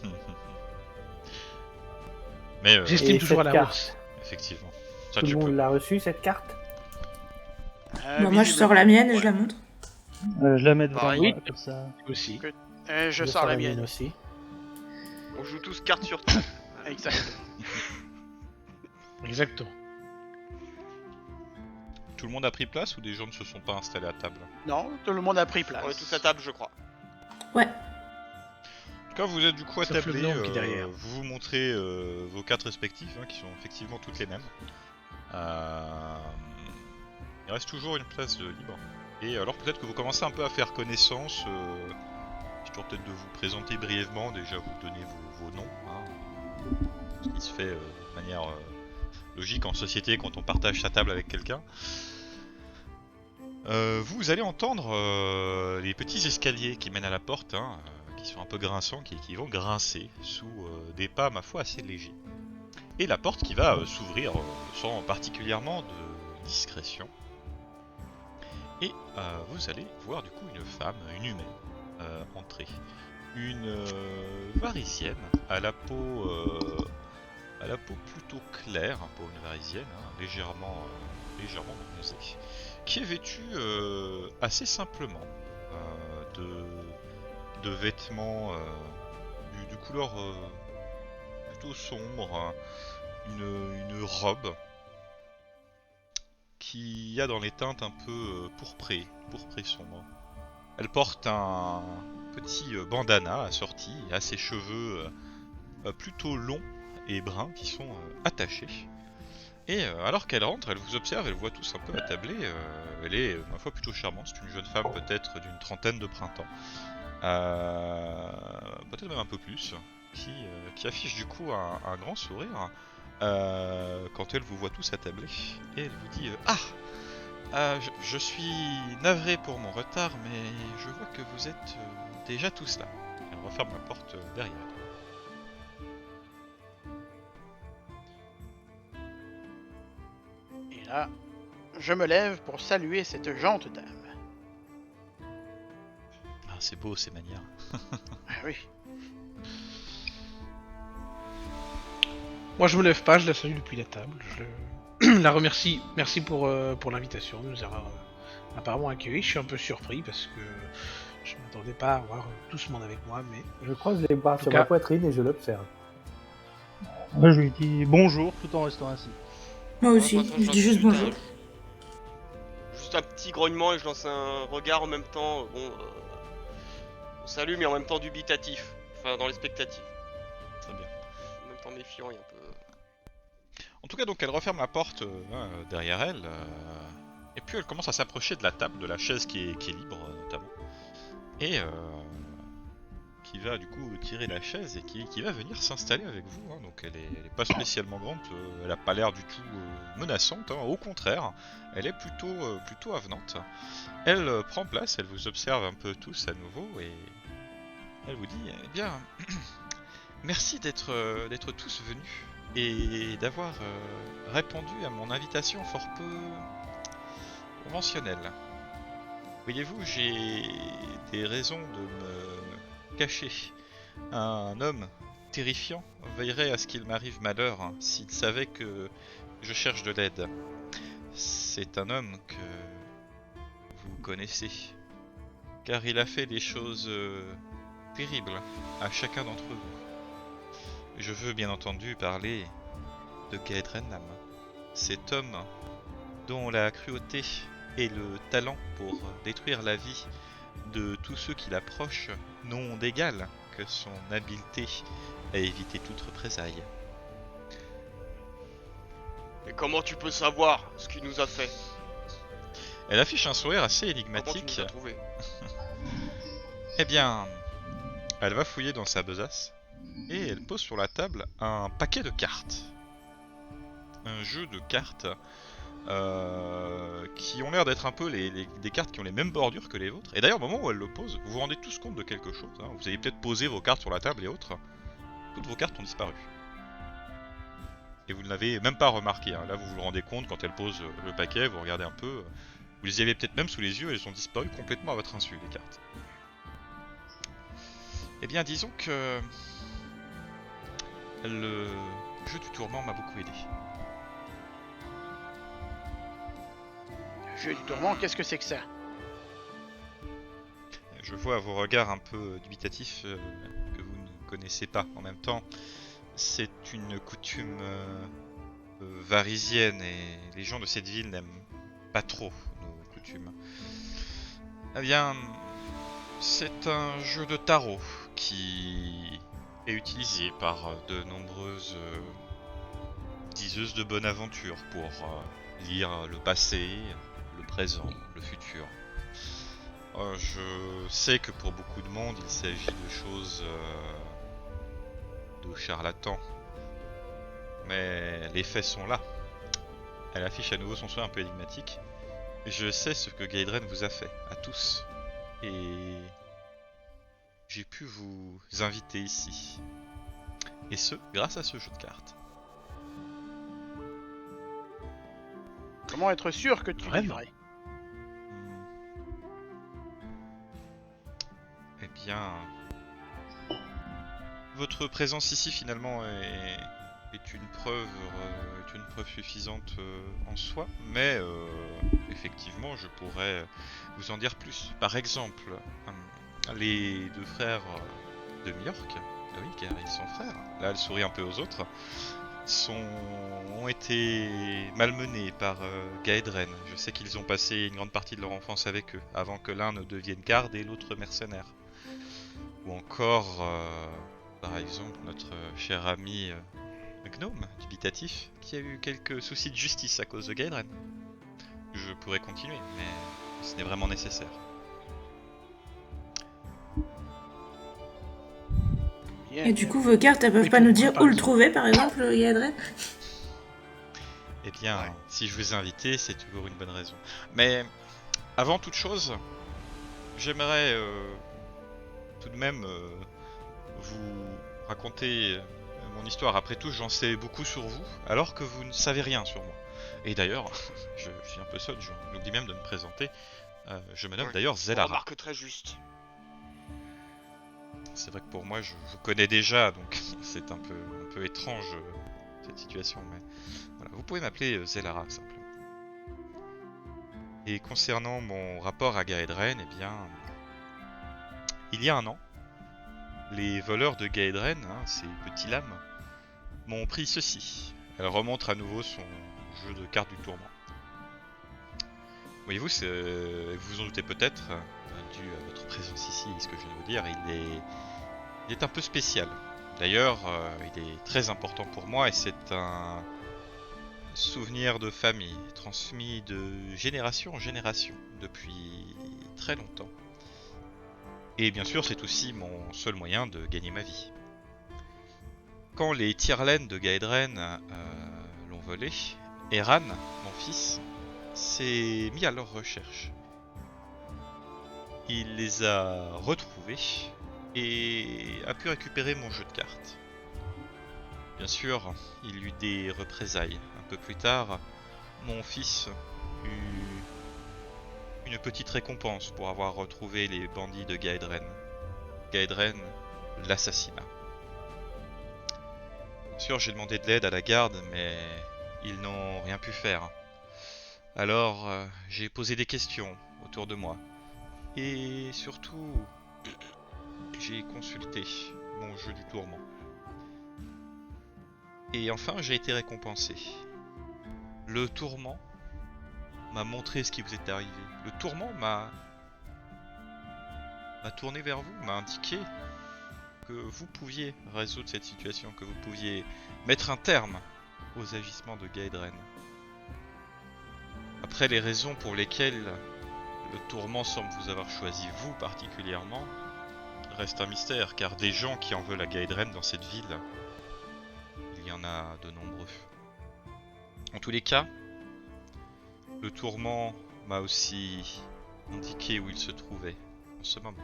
Mais J'estime Et toujours à cette la carte, hausse. effectivement, ça tout tu le monde peux. l'a reçue, cette carte? Bon, moi, je sors la mienne et Ouais. je la montre. Je la mets devant Pareil. moi, Oui. comme ça. Aussi. Je sors la mienne. aussi. On joue tous carte sur table. Exactement. Exactement. Tout le monde a pris place ou des gens ne se sont pas installés à table? Non, tout le monde a pris place. On est tous à table, je crois. Ouais. En tout cas, vous êtes du coup Sauf le attablés, blanc qui est derrière. vous vous montrez vos cartes respectives, hein, qui sont effectivement toutes les mêmes. Il reste toujours une place libre. Et alors peut-être que vous commencez un peu à faire connaissance, tour peut-être de vous présenter brièvement, déjà vous donner vos noms, hein, ce qui se fait de manière logique en société quand on partage sa table avec quelqu'un. Vous allez entendre les petits escaliers qui mènent à la porte, hein, qui sont un peu grinçants, qui vont grincer sous des pas, ma foi, assez légers. Et la porte qui va s'ouvrir sans particulièrement de discrétion. Et vous allez voir du coup une femme, une humaine, entrer. Une varisienne à la peau plutôt claire, pour une varisienne, hein, légèrement bronzée, qui est vêtue assez simplement de vêtements de couleur plutôt sombre, hein, une robe qui a dans les teintes un peu pourprées sombre. Elle porte un petit bandana assorti à ses cheveux plutôt longs et bruns qui sont attachés. Et alors qu'elle rentre, elle vous observe, elle vous voit tous un peu attablés. Elle est, ma foi, plutôt charmante. C'est une jeune femme peut-être d'une trentaine de printemps. Peut-être même un peu plus. Qui affiche du coup un grand sourire quand elle vous voit tous attablés. Et elle vous dit je suis navré pour mon retard, mais je vois que vous êtes déjà tous là. Elle referme la porte derrière elle. Et là, je me lève pour saluer cette gente dame. Ah, c'est beau ces manières. Ah oui. Moi, je me lève pas, je la salue depuis la table. Je la remercie. Merci pour l'invitation de nous avoir apparemment accueillis. Je suis un peu surpris parce que je ne m'attendais pas à avoir tout ce monde avec moi, mais Je croise les bras sur cas- ma poitrine et je l'observe. Moi, je lui dis bonjour tout en restant assis. Moi Ouais, aussi, de toute façon, je dis juste j'en suis bonjour. Juste un petit grognement et je lance un regard en même temps, salut, mais en même temps dubitatif. Enfin, dans l'expectative. Très bien. En même temps méfiant et un peu... En tout cas, donc elle referme la porte derrière elle, et puis elle commence à s'approcher de la table, de la chaise qui est libre notamment, et qui va du coup tirer la chaise et qui va venir s'installer avec vous. Hein. Donc elle est pas spécialement grande, elle a pas l'air du tout menaçante, hein. Au contraire, elle est plutôt avenante. Elle prend place, elle vous observe un peu tous à nouveau et elle vous dit eh bien merci d'être tous venus et d'avoir répondu à mon invitation fort peu conventionnelle. Voyez-vous, j'ai des raisons de me cacher. Un homme terrifiant veillerait à ce qu'il m'arrive malheur hein, s'il savait que je cherche de l'aide. C'est un homme que vous connaissez, car il a fait des choses terribles à chacun d'entre vous. Je veux bien entendu parler de Gaed Rennam, cet homme dont la cruauté et le talent pour détruire la vie de tous ceux qui l'approchent n'ont d'égal que son habileté à éviter toute représaille. Et comment tu peux savoir ce qu'il nous a fait? Elle affiche un sourire assez Comment tu énigmatique. nous as trouvé? Eh bien, elle va fouiller dans sa besace et elle pose sur la table un paquet de cartes. Un jeu de cartes qui ont l'air d'être un peu des cartes qui ont les mêmes bordures que les vôtres. Et d'ailleurs, au moment où elle le pose, vous vous rendez tous compte de quelque chose. Hein. Vous avez peut-être posé vos cartes sur la table et autres. Toutes vos cartes ont disparu. Et vous ne l'avez même pas remarqué. Hein. Là, vous vous rendez compte quand elle pose le paquet, vous regardez un peu. Vous les avez peut-être même sous les yeux, elles ont disparu complètement à votre insu, les cartes. Eh bien, disons que le jeu du tourment m'a beaucoup aidé. Le jeu du tourment, qu'est-ce que c'est que ça? Je vois à vos regards un peu dubitatifs que vous ne connaissez pas. En même temps, c'est une coutume varisienne et les gens de cette ville n'aiment pas trop nos coutumes. Eh bien, c'est un jeu de tarot qui est utilisé par de nombreuses diseuses de bonne aventure pour lire le passé, le présent, le futur. Je sais que pour beaucoup de monde, il s'agit de choses de charlatans. Mais les faits sont là. Elle affiche à nouveau son soin un peu énigmatique. Je sais ce que Gaedren vous a fait, à tous. Et j'ai pu vous inviter ici. Et ce, grâce à ce jeu de cartes. Comment être sûr que tu dis Vraiment vrai? Eh bien, votre présence ici finalement est une preuve suffisante en soi, mais effectivement je pourrais vous en dire plus. Par exemple, les deux frères de Miork, ah oui car ils sont frères, là elle sourit un peu aux autres, ont été malmenés par Gaedren. Je sais qu'ils ont passé une grande partie de leur enfance avec eux, avant que l'un ne devienne garde et l'autre mercenaire. Ou encore, par exemple, notre cher ami Gnome, dubitatif, qui a eu quelques soucis de justice à cause de Gaedren. Je pourrais continuer, mais ce n'est vraiment nécessaire. Bien. Et du coup, vos cartes, elles peuvent Oui, pas nous pourquoi dire pas, où le raison. trouver, par exemple, Gaedren? Eh bien, Ouais. si je vous ai invité, c'est toujours une bonne raison. Mais, avant toute chose, j'aimerais tout de même vous raconter mon histoire. Après tout, j'en sais beaucoup sur vous, alors que vous ne savez rien sur moi. Et d'ailleurs, je suis un peu seul, j'oublie même de me présenter. Je me nomme Ouais. d'ailleurs Zelara. Remarque très juste. C'est vrai que pour moi, je vous connais déjà, donc c'est un peu étrange cette situation, mais voilà, vous pouvez m'appeler Zelara simplement. Et concernant mon rapport à Gaedren, eh bien, il y a un an, les voleurs de Gaedren, ces petits lames, m'ont pris ceci. Elle remonte à nouveau son jeu de cartes du tourment. Voyez-vous, vous vous en doutez peut-être, dû à votre présence ici et ce que je viens de vous dire, il est un peu spécial. D'ailleurs, il est très important pour moi et c'est un souvenir de famille, transmis de génération en génération, depuis très longtemps. Et bien sûr, c'est aussi mon seul moyen de gagner ma vie. Quand les Tyrlen de Gaedren l'ont volé, Eran, mon fils, s'est mis à leur recherche. Il les a retrouvés et a pu récupérer mon jeu de cartes. Bien sûr, il eut des représailles. Un peu plus tard, mon fils eut une petite récompense pour avoir retrouvé les bandits de Gaedren. Gaedren l'assassina. Bien sûr, j'ai demandé de l'aide à la garde, mais ils n'ont rien pu faire. Alors, j'ai posé des questions autour de moi. Et surtout, j'ai consulté mon jeu du tourment. Et enfin, j'ai été récompensé. Le tourment m'a montré ce qui vous est arrivé. Le tourment m'a tourné vers vous, m'a indiqué que vous pouviez résoudre cette situation, que vous pouviez mettre un terme aux agissements de Gaedren. Après, les raisons pour lesquelles le tourment semble vous avoir choisi vous particulièrement reste un mystère, car des gens qui en veulent à Gaedren dans cette ville, il y en a de nombreux. En tous les cas, le tourment m'a aussi indiqué où il se trouvait en ce moment.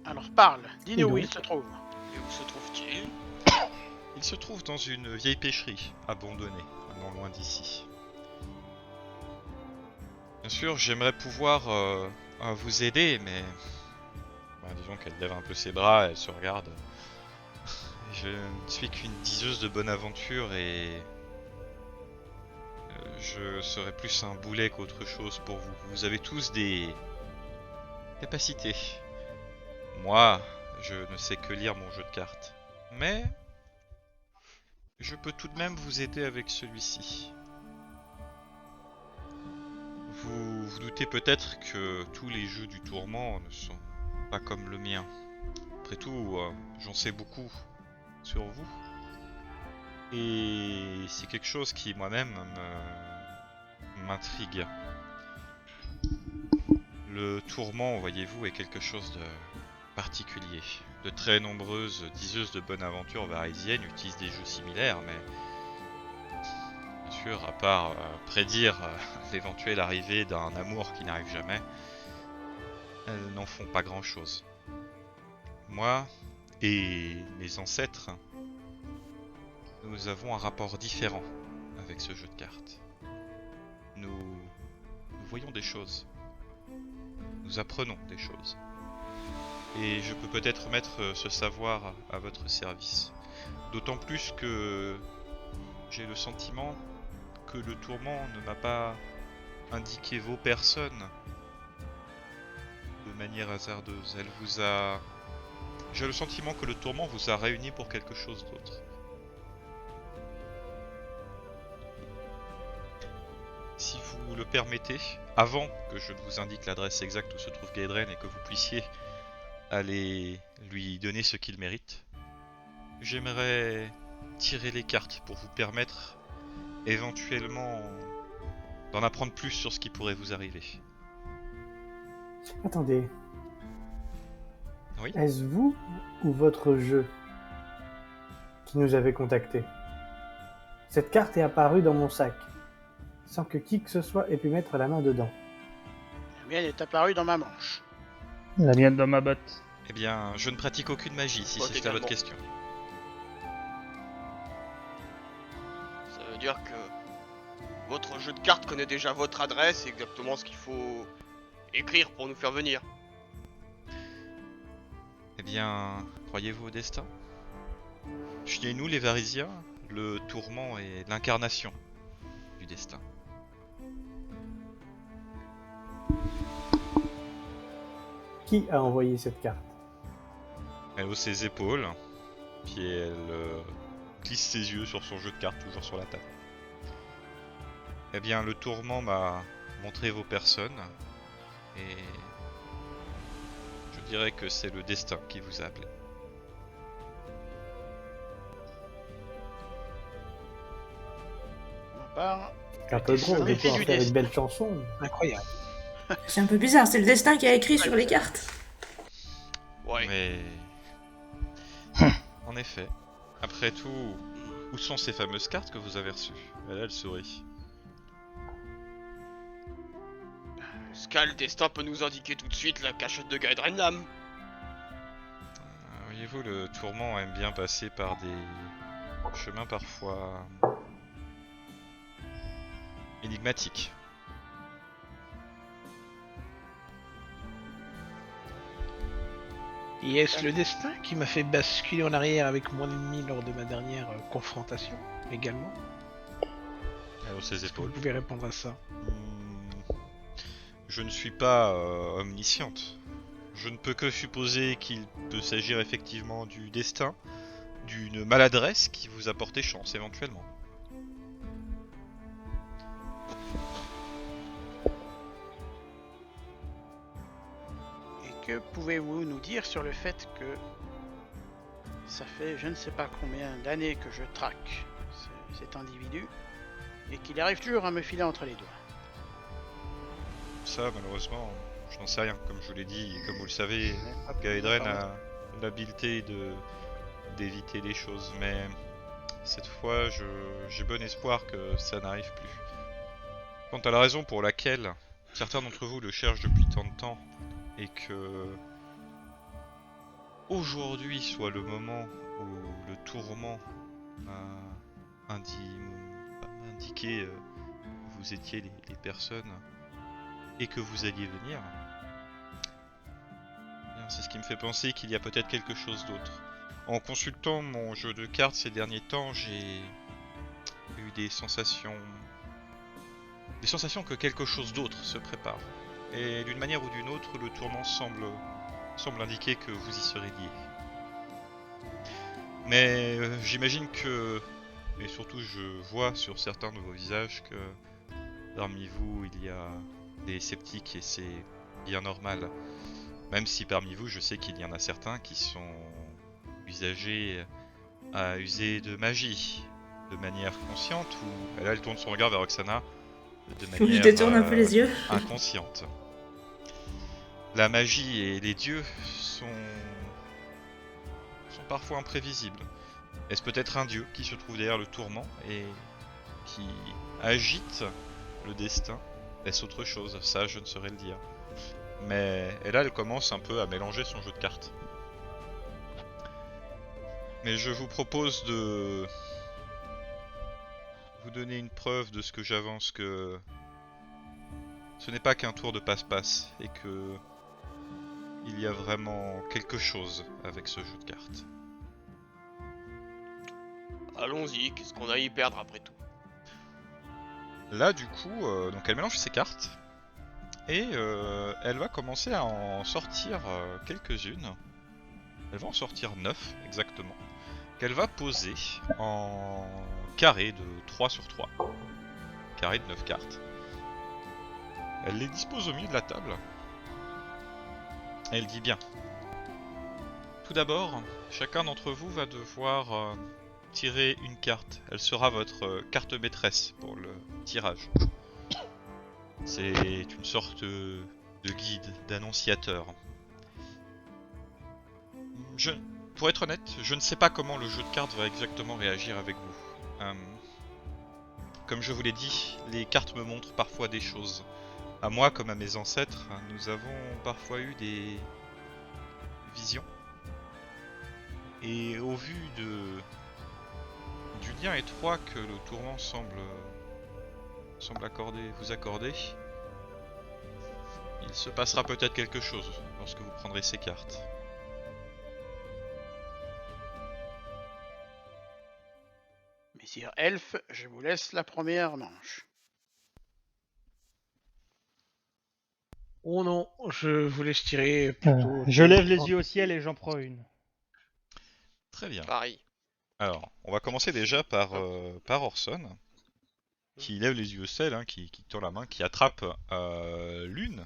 Alors parle, dis-nous où donc il se trouve. Et où se trouve-t-il? Il se trouve dans une vieille pêcherie, abandonnée, non loin d'ici. Bien sûr, j'aimerais pouvoir vous aider, mais... disons qu'elle lève un peu ses bras, elle se regarde. Je ne suis qu'une diseuse de bonne aventure et... je serais plus un boulet qu'autre chose pour vous. Vous avez tous des... capacités. Moi, je ne sais que lire mon jeu de cartes. Mais... je peux tout de même vous aider avec celui-ci. Vous vous doutez peut-être que tous les jeux du tourment ne sont pas comme le mien. Après tout, j'en sais beaucoup sur vous. Et c'est quelque chose qui moi-même m'intrigue. Le tourment, voyez-vous, est quelque chose de particulier. De très nombreuses diseuses de bonne aventure varisiennes utilisent des jeux similaires, mais bien sûr, à part prédire l'éventuelle arrivée d'un amour qui n'arrive jamais, elles n'en font pas grand-chose. Moi et mes ancêtres, nous avons un rapport différent avec ce jeu de cartes. Nous voyons des choses. Nous apprenons des choses. Et je peux peut-être mettre ce savoir à votre service. D'autant plus que j'ai le sentiment que le tourment ne m'a pas indiqué vos personnes de manière hasardeuse. Elle vous a... J'ai le sentiment que le tourment vous a réunis pour quelque chose d'autre. Si vous le permettez, avant que je ne vous indique l'adresse exacte où se trouve Gaedren et que vous puissiez aller lui donner ce qu'il mérite, j'aimerais tirer les cartes pour vous permettre éventuellement d'en apprendre plus sur ce qui pourrait vous arriver. Attendez. Oui. Est-ce vous ou votre jeu qui nous avez contactés? Cette carte est apparue dans mon sac, sans que qui que ce soit ait pu mettre la main dedans. La mienne est apparue dans ma manche. La mienne dans ma botte. Eh bien, je ne pratique aucune magie, si Moi c'est cela votre également. question. Ça veut dire que votre jeu de cartes connaît déjà votre adresse et exactement ce qu'il faut écrire pour nous faire venir. Eh bien, croyez-vous au destin? Chez nous, les Varisiens, le tourment est l'incarnation du destin. Qui a envoyé cette carte? Elle hausse ses épaules, puis elle glisse ses yeux sur son jeu de cartes, toujours sur la table. Eh bien, le tourment m'a montré vos personnes, et je dirais que c'est le destin qui vous a appelé. De ma part, C'est un peu Je drôle de méfie pouvoir du faire une destin. belle chanson. Incroyable. C'est un peu bizarre, c'est le destin qui a écrit sur les cartes. Ouais. Mais... En effet, après tout, où sont ces fameuses cartes que vous avez reçues? Elle sourit. Ce cas, le destin peut nous indiquer tout de suite la cachette de Gaedrenlam. Voyez-vous, le tourment aime bien passer par des chemins parfois énigmatiques. Et est-ce le destin qui m'a fait basculer en arrière avec mon ennemi lors de ma dernière confrontation également? Elle hausse ses Est-ce que vous épaules. pouvez répondre à ça? Je ne suis pas omnisciente. Je ne peux que supposer qu'il peut s'agir effectivement du destin, d'une maladresse qui vous a porté chance éventuellement. et que pouvez-vous nous dire sur le fait que ça fait je ne sais pas combien d'années que je traque cet individu et qu'il arrive toujours à me filer entre les doigts? Ça, malheureusement, je n'en sais rien. Comme je vous l'ai dit, et comme vous le savez, Pas plus Gaedren d'informations. a l'habileté d'éviter les choses, mais cette fois, j'ai bon espoir que ça n'arrive plus. Quant à la raison pour laquelle certains d'entre vous le cherchent depuis tant de temps, et que aujourd'hui soit le moment où le tourment m'a indiqué où vous étiez les personnes et que vous alliez venir, eh bien, c'est ce qui me fait penser qu'il y a peut-être quelque chose d'autre. En consultant mon jeu de cartes ces derniers temps, j'ai eu des sensations que quelque chose d'autre se prépare. Et d'une manière ou d'une autre, le tourment semble indiquer que vous y serez lié. Mais j'imagine que, et surtout je vois sur certains de vos visages que parmi vous il y a des sceptiques et c'est bien normal. Même si parmi vous je sais qu'il y en a certains qui sont usagers à user de magie de manière consciente ou là elle tourne son regard vers Roxana de Faut que je manière détourne un peu les yeux. inconsciente. La magie et les dieux sont parfois imprévisibles. Est-ce peut-être un dieu qui se trouve derrière le tourment et qui agite le destin? Est-ce autre chose? Ça, je ne saurais le dire. Et là, elle commence un peu à mélanger son jeu de cartes. Mais je vous propose de vous donner une preuve de ce que j'avance, que ce n'est pas qu'un tour de passe-passe et que il y a vraiment quelque chose avec ce jeu de cartes. Allons-y, qu'est-ce qu'on a à y perdre après tout? Là, du coup, donc elle mélange ses cartes et elle va commencer à en sortir quelques-unes. Elle va en sortir 9 exactement, qu'elle va poser en carré de 3 sur 3. Carré de 9 cartes. Elle les dispose au milieu de la table. Elle dit bien. Tout d'abord, chacun d'entre vous va devoir tirer une carte. Elle sera votre carte maîtresse pour le tirage. C'est une sorte de guide, d'annonciateur. Pour être honnête, je ne sais pas comment le jeu de cartes va exactement réagir avec vous. Comme je vous l'ai dit, les cartes me montrent parfois des choses. À moi comme à mes ancêtres, nous avons parfois eu des visions. Et au vu du lien étroit que le tourment semble vous accorder, il se passera peut-être quelque chose lorsque vous prendrez ces cartes. Messire Elfe, je vous laisse la première manche. Oh non, je vous laisse tirer plutôt. Je lève les yeux au ciel et j'en prends une. Très bien. Pareil. Alors, on va commencer déjà par Orson, qui lève les yeux au ciel, qui tend la main, qui attrape l'une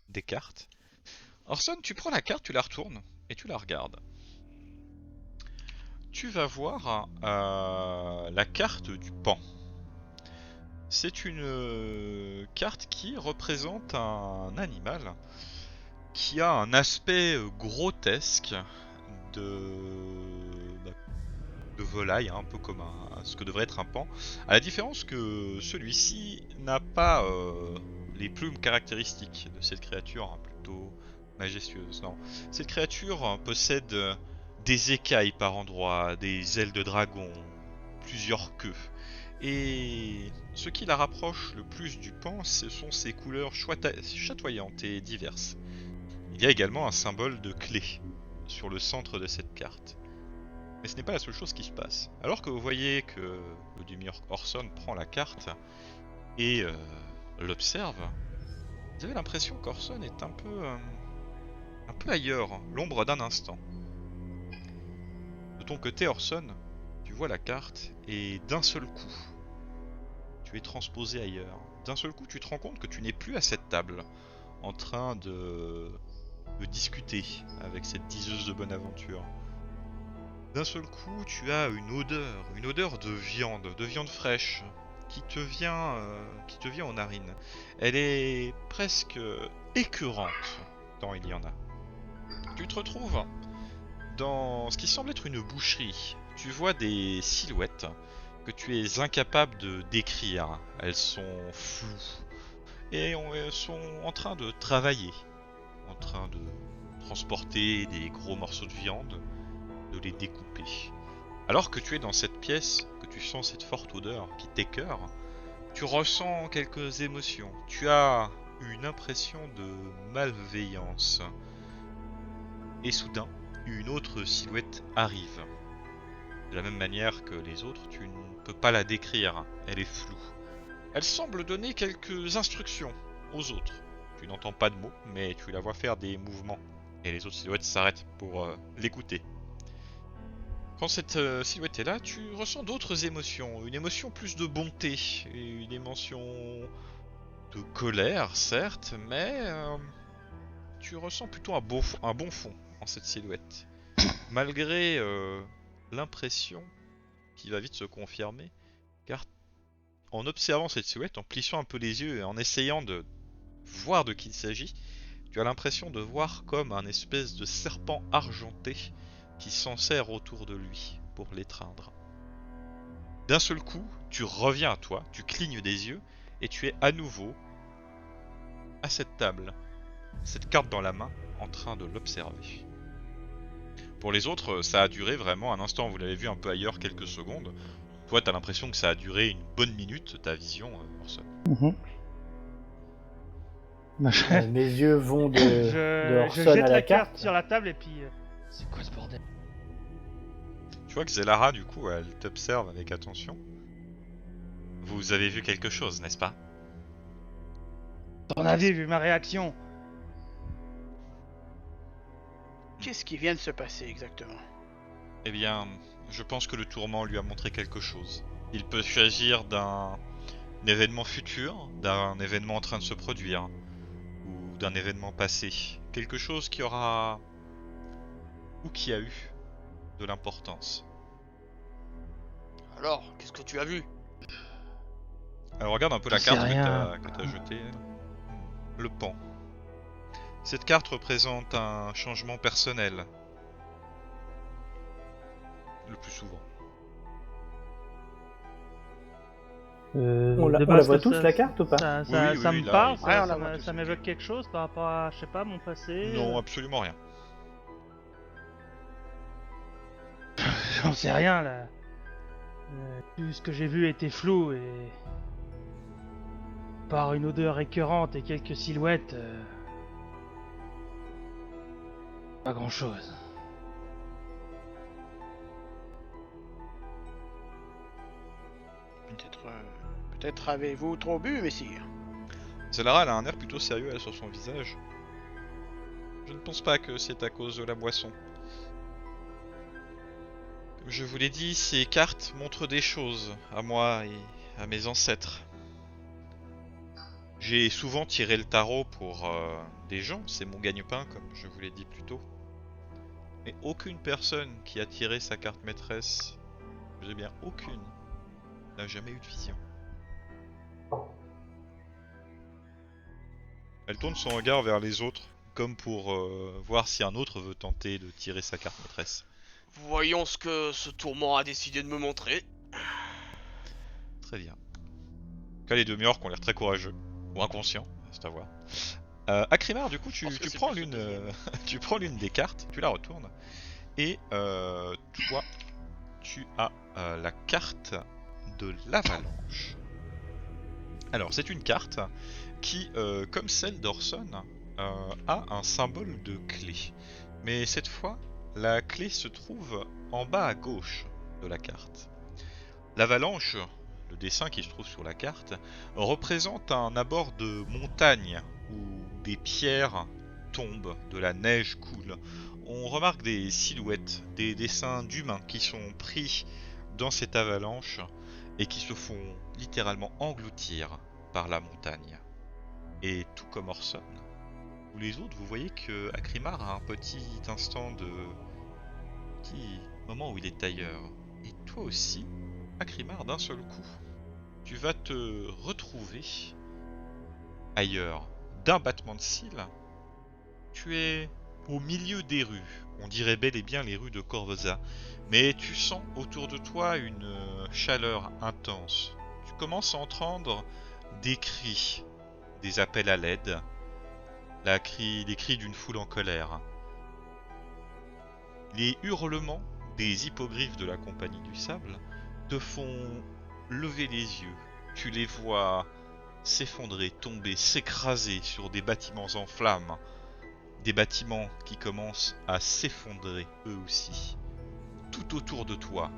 des cartes. Orson, tu prends la carte, tu la retournes et tu la regardes. Tu vas voir la carte du pan. C'est une carte qui représente un animal qui a un aspect grotesque de volaille, un peu comme ce que devrait être un pan, à la différence que celui-ci n'a pas les plumes caractéristiques de cette créature plutôt majestueuse. Non, cette créature possède des écailles par endroits, des ailes de dragon, plusieurs queues. Et ce qui la rapproche le plus du pan, ce sont ses couleurs chatoyantes et diverses. Il y a également un symbole de clé sur le centre de cette carte. Mais ce n'est pas la seule chose qui se passe. Alors que vous voyez que le demi-orc Orson prend la carte et l'observe, vous avez l'impression qu'Orson est un peu ailleurs, l'ombre d'un instant. De ton côté, Orson, tu vois la carte et d'un seul coup, tu es transposé ailleurs. D'un seul coup, tu te rends compte que tu n'es plus à cette table, en train de discuter avec cette diseuse de bonne aventure. D'un seul coup, tu as une odeur de viande fraîche, qui te vient aux narines. Elle est presque écœurante, tant il y en a. Tu te retrouves dans ce qui semble être une boucherie. Tu vois des silhouettes que tu es incapable de décrire. Elles sont floues. Et elles sont en train de travailler. En train de transporter des gros morceaux de viande, de les découper. Alors que tu es dans cette pièce, que tu sens cette forte odeur qui t'écœure, tu ressens quelques émotions. Tu as une impression de malveillance. Et soudain, une autre silhouette arrive. De la même manière que les autres, tu ne peux pas la décrire, elle est floue. Elle semble donner quelques instructions aux autres. Tu n'entends pas de mots, mais tu la vois faire des mouvements. Et les autres silhouettes s'arrêtent pour l'écouter. Quand cette silhouette est là, tu ressens d'autres émotions. Une émotion plus de bonté, une émotion de colère, certes, mais tu ressens plutôt un bon fond en cette silhouette. Malgré l'impression qui va vite se confirmer, car en observant cette silhouette, en plissant un peu les yeux et en essayant de voir de qui il s'agit, tu as l'impression de voir comme un espèce de serpent argenté qui s'enserre autour de lui pour l'étreindre. D'un seul coup, tu reviens à toi, tu clignes des yeux et tu es à nouveau à cette table, cette carte dans la main, en train de l'observer. Pour les autres, ça a duré vraiment un instant, vous l'avez vu un peu ailleurs quelques secondes. Toi, t'as l'impression que ça a duré une bonne minute, ta vision, Orson. Mes yeux vont de Je Orson jette à la la carte carte. sur la table et puis... c'est quoi ce bordel? Tu vois que Zelara, du coup, elle t'observe avec attention. Vous avez vu quelque chose, n'est-ce pas? T'en avais vu ma réaction? Qu'est-ce qui vient de se passer exactement? Eh bien, je pense que le tourment lui a montré quelque chose. Il peut s'agir d'un événement futur, d'un événement en train de se produire, ou d'un événement passé. Quelque chose qui aura... ou qui a eu de l'importance. Alors, qu'est-ce que tu as vu? Alors regarde un peu la J'en sais carte rien. que t'as jetée. Le pan. Cette carte représente un changement personnel. Le plus souvent. On la De base, voit que tous ça- la carte ou pas? Ça, Oui, oui, ça oui, me là, parle, il- Ouais, on ça, la voit tous, ça ok. m'évoque quelque chose par rapport à, je sais pas, mon passé. Non, absolument rien. J'en sais rien là. Tout ce que j'ai vu était flou et... par une odeur récurrente et quelques silhouettes... pas grand chose. Peut-être avez-vous trop bu, messire? Zelara, elle a un air plutôt sérieux elle, sur son visage. Je ne pense pas que c'est à cause de la boisson. Comme je vous l'ai dit, ces cartes montrent des choses à moi et à mes ancêtres. J'ai souvent tiré le tarot pour des gens, c'est mon gagne-pain comme je vous l'ai dit plus tôt. Mais aucune personne qui a tiré sa carte maîtresse, je dis bien aucune, n'a jamais eu de vision. Elle tourne son regard vers les autres, comme pour voir si un autre veut tenter de tirer sa carte maîtresse. Voyons ce que ce tourment a décidé de me montrer. Très bien. En tout cas, les demi-orques ont l'air très courageux, ou inconscients, c'est à voir. Akrimar, du coup, Je pense que tu c'est prends plus le l'une, deuxième. tu prends l'une des cartes, tu la retournes, et toi, tu as la carte de l'avalanche. Alors, c'est une carte qui, comme celle d'Orson, a un symbole de clé. Mais cette fois, la clé se trouve en bas à gauche de la carte. L'avalanche, le dessin qui se trouve sur la carte, représente un abord de montagne où des pierres tombent, de la neige coule. On remarque des silhouettes, des dessins d'humains qui sont pris dans cette avalanche et qui se font littéralement engloutir par la montagne. Et tout comme Orson, vous les autres, vous voyez que Akrimar a un petit instant de... petit moment où il est ailleurs. Et toi aussi, Akrimar, d'un seul coup, tu vas te retrouver ailleurs. D'un battement de cils, tu es au milieu des rues. On dirait bel et bien les rues de Corvosa. Mais tu sens autour de toi une chaleur intense. Tu commences à entendre des cris, des appels à l'aide, les cris d'une foule en colère. Les hurlements des hippogriffes de la Compagnie du Sable te font lever les yeux. Tu les vois s'effondrer, tomber, s'écraser sur des bâtiments en flammes. Des bâtiments qui commencent à s'effondrer eux aussi. Tout autour de toi,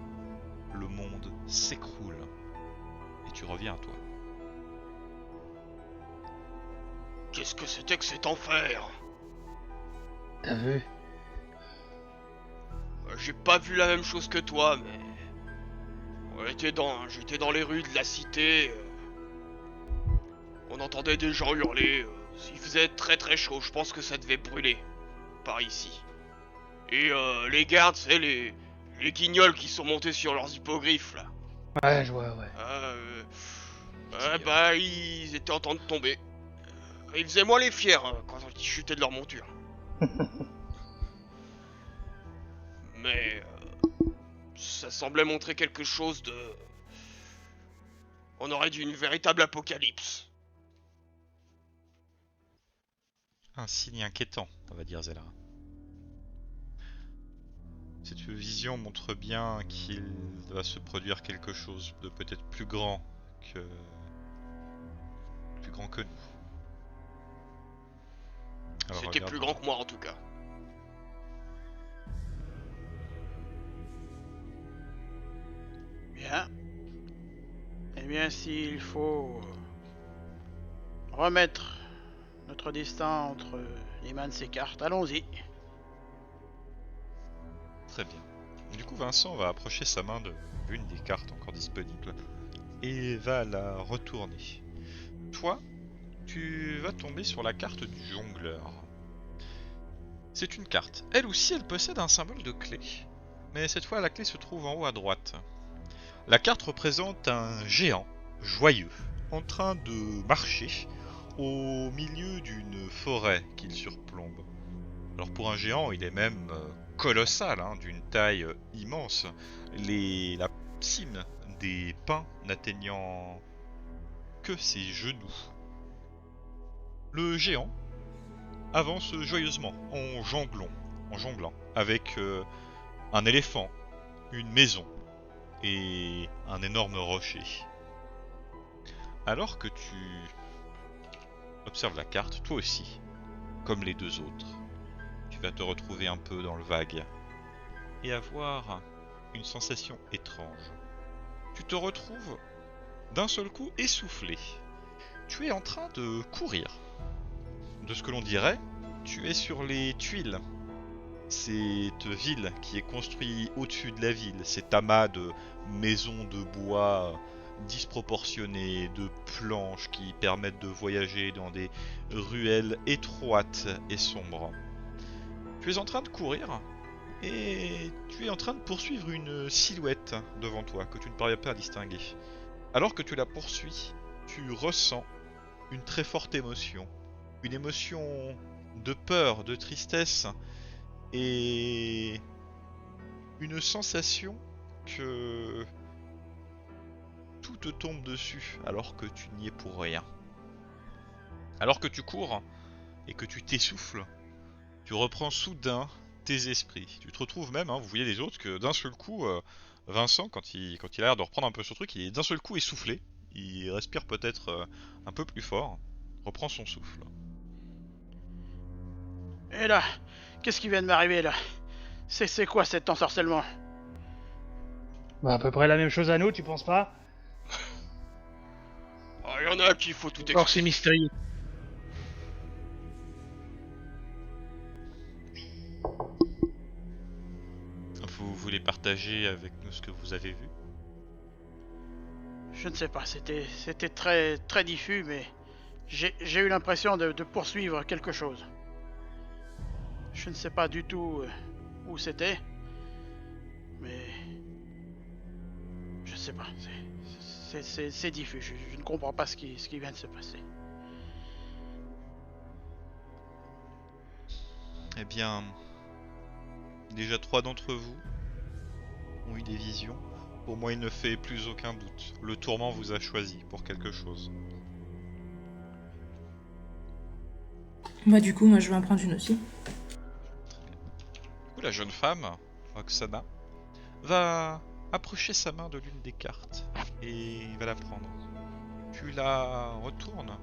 le monde s'écroule. Et tu reviens à toi. Qu'est-ce que c'était que cet enfer? T'as vu? J'ai pas vu la même chose que toi, mais... J'étais dans les rues de la cité. On entendait des gens hurler. Il faisait très très chaud, je pense que ça devait brûler. Par ici. Et les gardes, c'est les guignols qui sont montés sur leurs hippogriffes, là. Ouais, je vois, ouais. Bah, ils étaient en train de tomber. Ils faisaient moins les fiers quand ils chutaient de leur monture. Mais ça semblait montrer quelque chose de... On aurait dû une véritable apocalypse. Un signe inquiétant, on va dire Zelra. Cette vision montre bien qu'il va se produire quelque chose de peut-être plus grand que nous. Alors, C'était regarde. plus grand que moi en tout cas. Bien. Eh bien, s'il faut remettre notre destin entre les mains de ces cartes, allons-y. Très bien. Du coup, Vincent va approcher sa main de l'une des cartes encore disponibles et va la retourner. Toi, tu vas tomber sur la carte du jongleur. C'est une carte. Elle aussi, elle possède un symbole de clé. Mais cette fois, la clé se trouve en haut à droite. La carte représente un géant joyeux en train de marcher au milieu d'une forêt qu'il surplombe. Alors pour un géant, il est même colossal, hein, d'une taille immense. La cime des pins n'atteignant que ses genoux. Le géant avance joyeusement en jonglant avec un éléphant, une maison et un énorme rocher. Alors que tu observes la carte, toi aussi, comme les deux autres, tu vas te retrouver un peu dans le vague et avoir une sensation étrange. Tu te retrouves d'un seul coup essoufflé. Tu es en train de courir. De ce que l'on dirait, tu es sur les tuiles. Cette ville qui est construite au-dessus de la ville, cet amas de maisons de bois disproportionnées, de planches qui permettent de voyager dans des ruelles étroites et sombres. Tu es en train de courir et tu es en train de poursuivre une silhouette devant toi que tu ne parviens pas à distinguer. Alors que tu la poursuis, tu ressens une très forte émotion. Une émotion de peur, de tristesse et une sensation que tout te tombe dessus alors que tu n'y es pour rien. Alors que tu cours et que tu t'essouffles, tu reprends soudain tes esprits. Tu te retrouves même, hein, vous voyez les autres, que d'un seul coup, Vincent, quand il a l'air de reprendre un peu ce truc, il est d'un seul coup essoufflé. Il respire peut-être un peu plus fort, reprend son souffle. Et là, qu'est-ce qui vient de m'arriver là? C'est quoi cet ensorcellement? Bah, à peu près la même chose à nous, tu penses pas? Il y en a à qui il faut tout Or, c'est expliquer. mystérieux. Vous voulez partager avec nous ce que vous avez vu? Je ne sais pas, c'était très très diffus, mais j'ai eu l'impression de poursuivre quelque chose. Je ne sais pas du tout où c'était, mais je sais pas. C'est diffus. Je ne comprends pas ce qui vient de se passer. Eh bien, déjà 3 d'entre vous ont eu des visions. Pour moi, il ne fait plus aucun doute. Le tourment vous a choisi pour quelque chose. Bah du coup, moi je vais en prendre une aussi. Du coup, la jeune femme, Roxana, va approcher sa main de l'une des cartes et va la prendre. Tu la retournes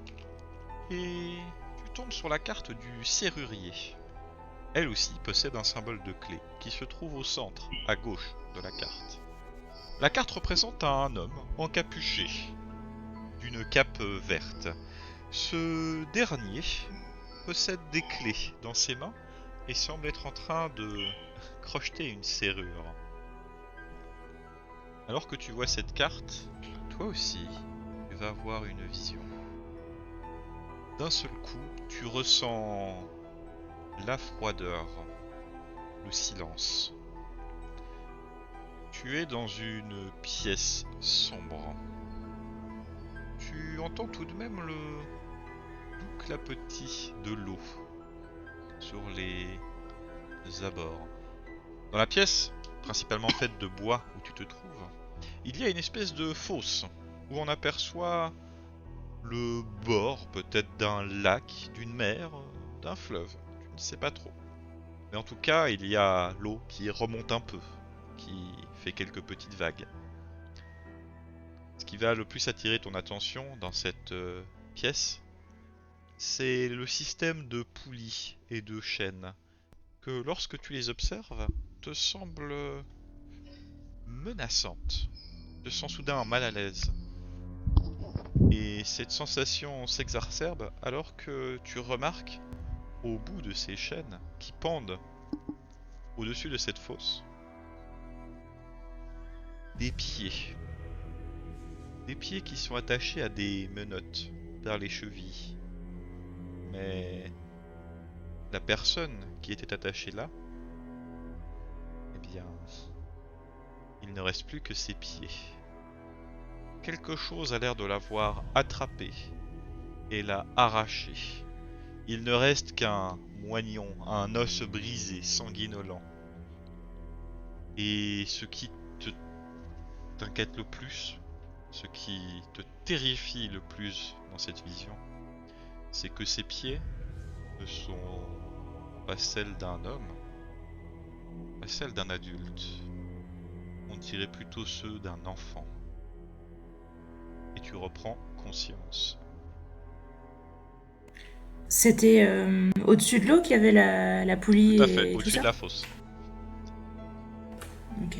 et tu tombes sur la carte du serrurier. Elle aussi possède un symbole de clé qui se trouve au centre, à gauche de la carte. La carte représente un homme encapuché d'une cape verte. Ce dernier possède des clés dans ses mains et semble être en train de crocheter une serrure. Alors que tu vois cette carte, toi aussi, tu vas avoir une vision. D'un seul coup, tu ressens la froideur, le silence. Tu es dans une pièce sombre. Tu entends tout de même le clapotis de l'eau sur les abords. Dans la pièce, principalement faite de bois où tu te trouves, il y a une espèce de fosse où on aperçoit le bord peut-être d'un lac, d'une mer, d'un fleuve. Tu ne sais pas trop. Mais en tout cas, il y a l'eau qui remonte un peu, qui fait quelques petites vagues. Ce qui va le plus attirer ton attention dans cette pièce, c'est le système de poulies et de chaînes que lorsque tu les observes, te semblent menaçantes. Tu te sens soudain mal à l'aise. Et cette sensation s'exacerbe alors que tu remarques au bout de ces chaînes qui pendent au-dessus de cette fosse des pieds. Des pieds qui sont attachés à des menottes vers les chevilles. Mais la personne qui était attachée là, eh bien, il ne reste plus que ses pieds. Quelque chose a l'air de l'avoir attrapé et l'a arraché. Il ne reste qu'un moignon, un os brisé, sanguinolent. Et ce qui t'inquiète le plus, ce qui te terrifie le plus dans cette vision, c'est que ses pieds ne sont pas celles d'un homme, pas celles d'un adulte. On dirait plutôt ceux d'un enfant. Et tu reprends conscience. C'était au-dessus de l'eau qu'il y avait la poulie Tout à fait, et tout au-dessus ça. de la fosse. Ok.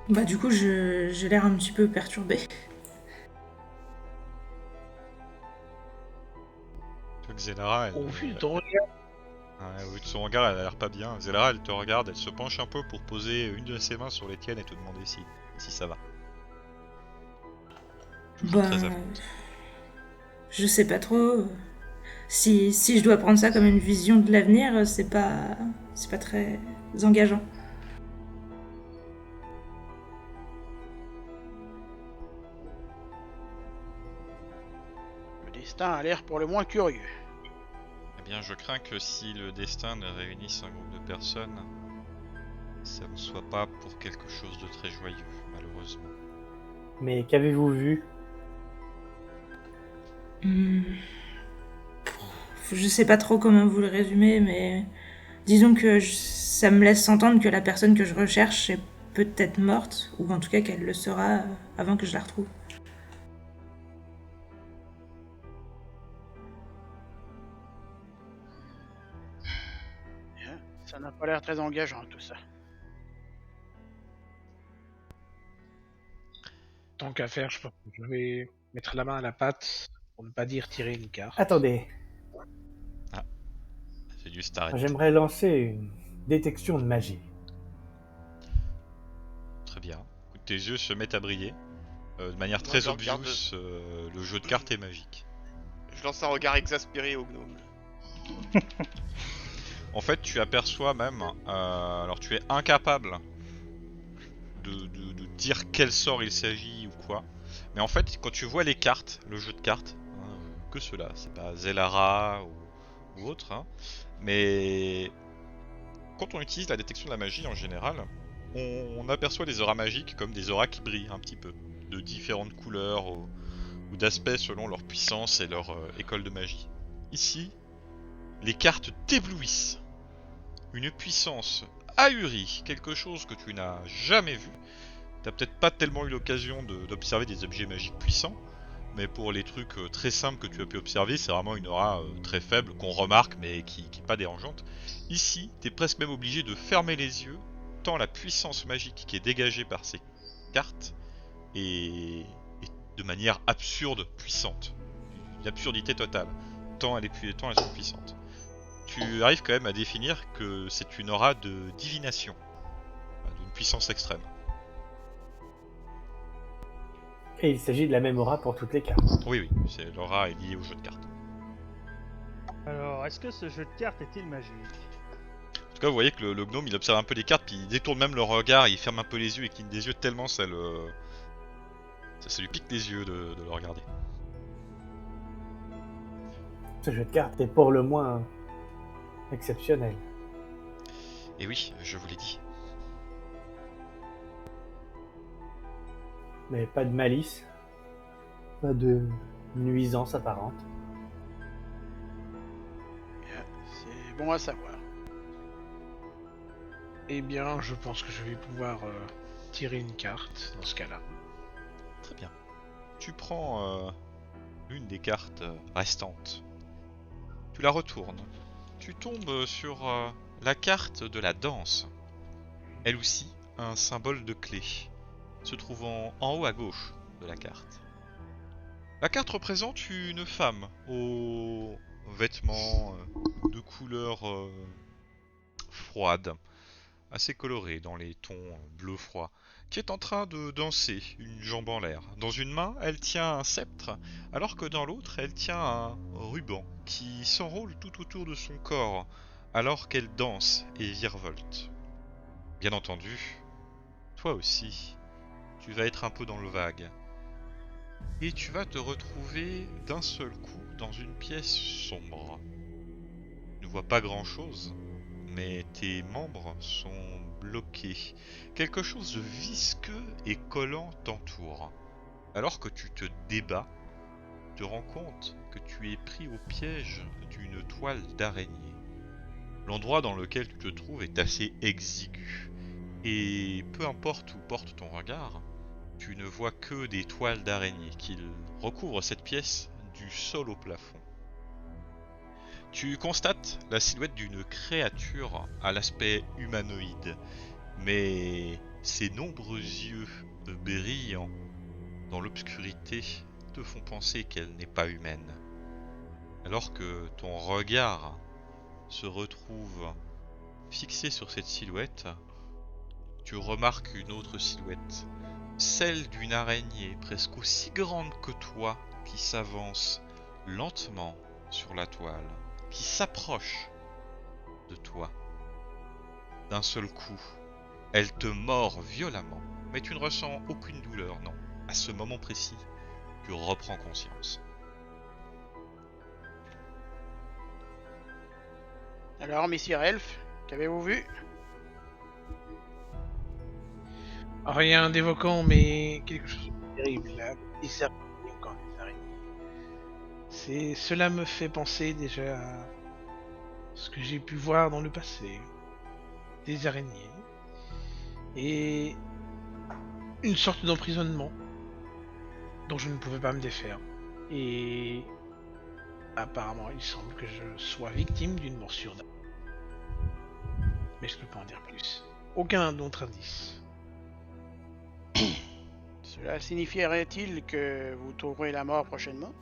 Bah du coup, j'ai l'air un petit peu perturbée. Tu vois que Zelara, Au vu de ton regard, ouais, au vu de son regard, elle a l'air pas bien. Zelara, elle te regarde, elle se penche un peu pour poser une de ses mains sur les tiennes et te demander si ça va. Toujours Bah, très avouante. je sais pas trop. Si je dois prendre ça comme une vision de l'avenir, c'est pas très engageant. Le destin a l'air pour le moins curieux. Eh bien, je crains que si le destin ne réunisse un groupe de personnes, ça ne soit pas pour quelque chose de très joyeux, malheureusement. Mais qu'avez-vous vu? Je sais pas trop comment vous le résumer, mais disons que ça me laisse entendre que la personne que je recherche est peut-être morte, ou en tout cas qu'elle le sera avant que je la retrouve. Ça n'a pas l'air très engageant tout ça. tant qu'à faire, je pense que je vais mettre la main à la pâte, pour ne pas dire tirer une carte. Attendez, C'est du Starret. j'aimerais lancer une détection de magie. Très bien. Écoute, tes yeux se mettent à briller. De manière Moi, très je obvious, regarde. le jeu de cartes est magique. Je lance un regard exaspéré au gnome. En fait, tu aperçois même, alors tu es incapable de dire quel sort il s'agit ou quoi. Mais en fait, quand tu vois les cartes, le jeu de cartes, hein, que cela, c'est pas Zelara ou autre, hein, mais quand on utilise la détection de la magie en général, on aperçoit des auras magiques comme des auras qui brillent un petit peu, de différentes couleurs ou d'aspects selon leur puissance et leur école de magie. Ici, les cartes t'éblouissent. Une puissance ahurie, quelque chose que tu n'as jamais vu. T'as peut-être pas tellement eu l'occasion d'observer des objets magiques puissants, mais pour les trucs très simples que tu as pu observer, c'est vraiment une aura très faible, qu'on remarque, mais qui est pas dérangeante. Ici, t'es presque même obligé de fermer les yeux, tant la puissance magique qui est dégagée par ces cartes est de manière absurde puissante. Une absurdité totale, tant elles sont puissantes. Tu arrives quand même à définir que c'est une aura de divination, d'une puissance extrême. Et il s'agit de la même aura pour toutes les cartes. Oui, l'aura est liée au jeu de cartes. Alors, est-ce que ce jeu de cartes est-il magique? En tout cas, vous voyez que le gnome il observe un peu les cartes, puis il détourne même le regard, il ferme un peu les yeux et cligne des yeux tellement ça lui pique les yeux de le regarder. Ce jeu de cartes est pour le moins exceptionnel. Et oui, je vous l'ai dit. Mais pas de malice, pas de nuisance apparente. Bien, c'est bon à savoir. Eh bien, je pense que je vais pouvoir tirer une carte dans ce cas-là. Très bien. Tu prends l'une des cartes restantes. Tu la retournes. Tu tombes sur la carte de la danse. Elle aussi, un symbole de clé, se trouvant en haut à gauche de la carte. La carte représente une femme aux vêtements de couleur froide, assez colorée dans les tons bleu froid, qui est en train de danser, une jambe en l'air. Dans une main, elle tient un sceptre, alors que dans l'autre, elle tient un ruban qui s'enroule tout autour de son corps, alors qu'elle danse et virevolte. Bien entendu, toi aussi, tu vas être un peu dans le vague. Et tu vas te retrouver d'un seul coup dans une pièce sombre. Tu ne vois pas grand-chose, mais tes membres sont bloqués. Quelque chose de visqueux et collant t'entoure. Alors que tu te débats, tu te rends compte que tu es pris au piège d'une toile d'araignée. L'endroit dans lequel tu te trouves est assez exigu. Et peu importe où porte ton regard, tu ne vois que des toiles d'araignée qui recouvrent cette pièce du sol au plafond. Tu constates la silhouette d'une créature à l'aspect humanoïde, mais ses nombreux yeux brillants dans l'obscurité te font penser qu'elle n'est pas humaine. Alors que ton regard se retrouve fixé sur cette silhouette, tu remarques une autre silhouette, celle d'une araignée presque aussi grande que toi qui s'avance lentement sur la toile, qui s'approche de toi. D'un seul coup, elle te mord violemment, mais tu ne ressens aucune douleur, non. À ce moment précis, tu reprends conscience. Alors, Messire Elf, qu'avez-vous vu? Rien d'évoquant, mais quelque chose de terrible. Là. Des araignées, encore des araignées. Cela me fait penser déjà à ce que j'ai pu voir dans le passé. Des araignées. Et une sorte d'emprisonnement dont je ne pouvais pas me défaire. Et apparemment, il semble que je sois victime d'une morsure d'araignée. Mais je ne peux pas en dire plus. Aucun autre indice. Cela signifierait-il que vous trouverez la mort prochainement?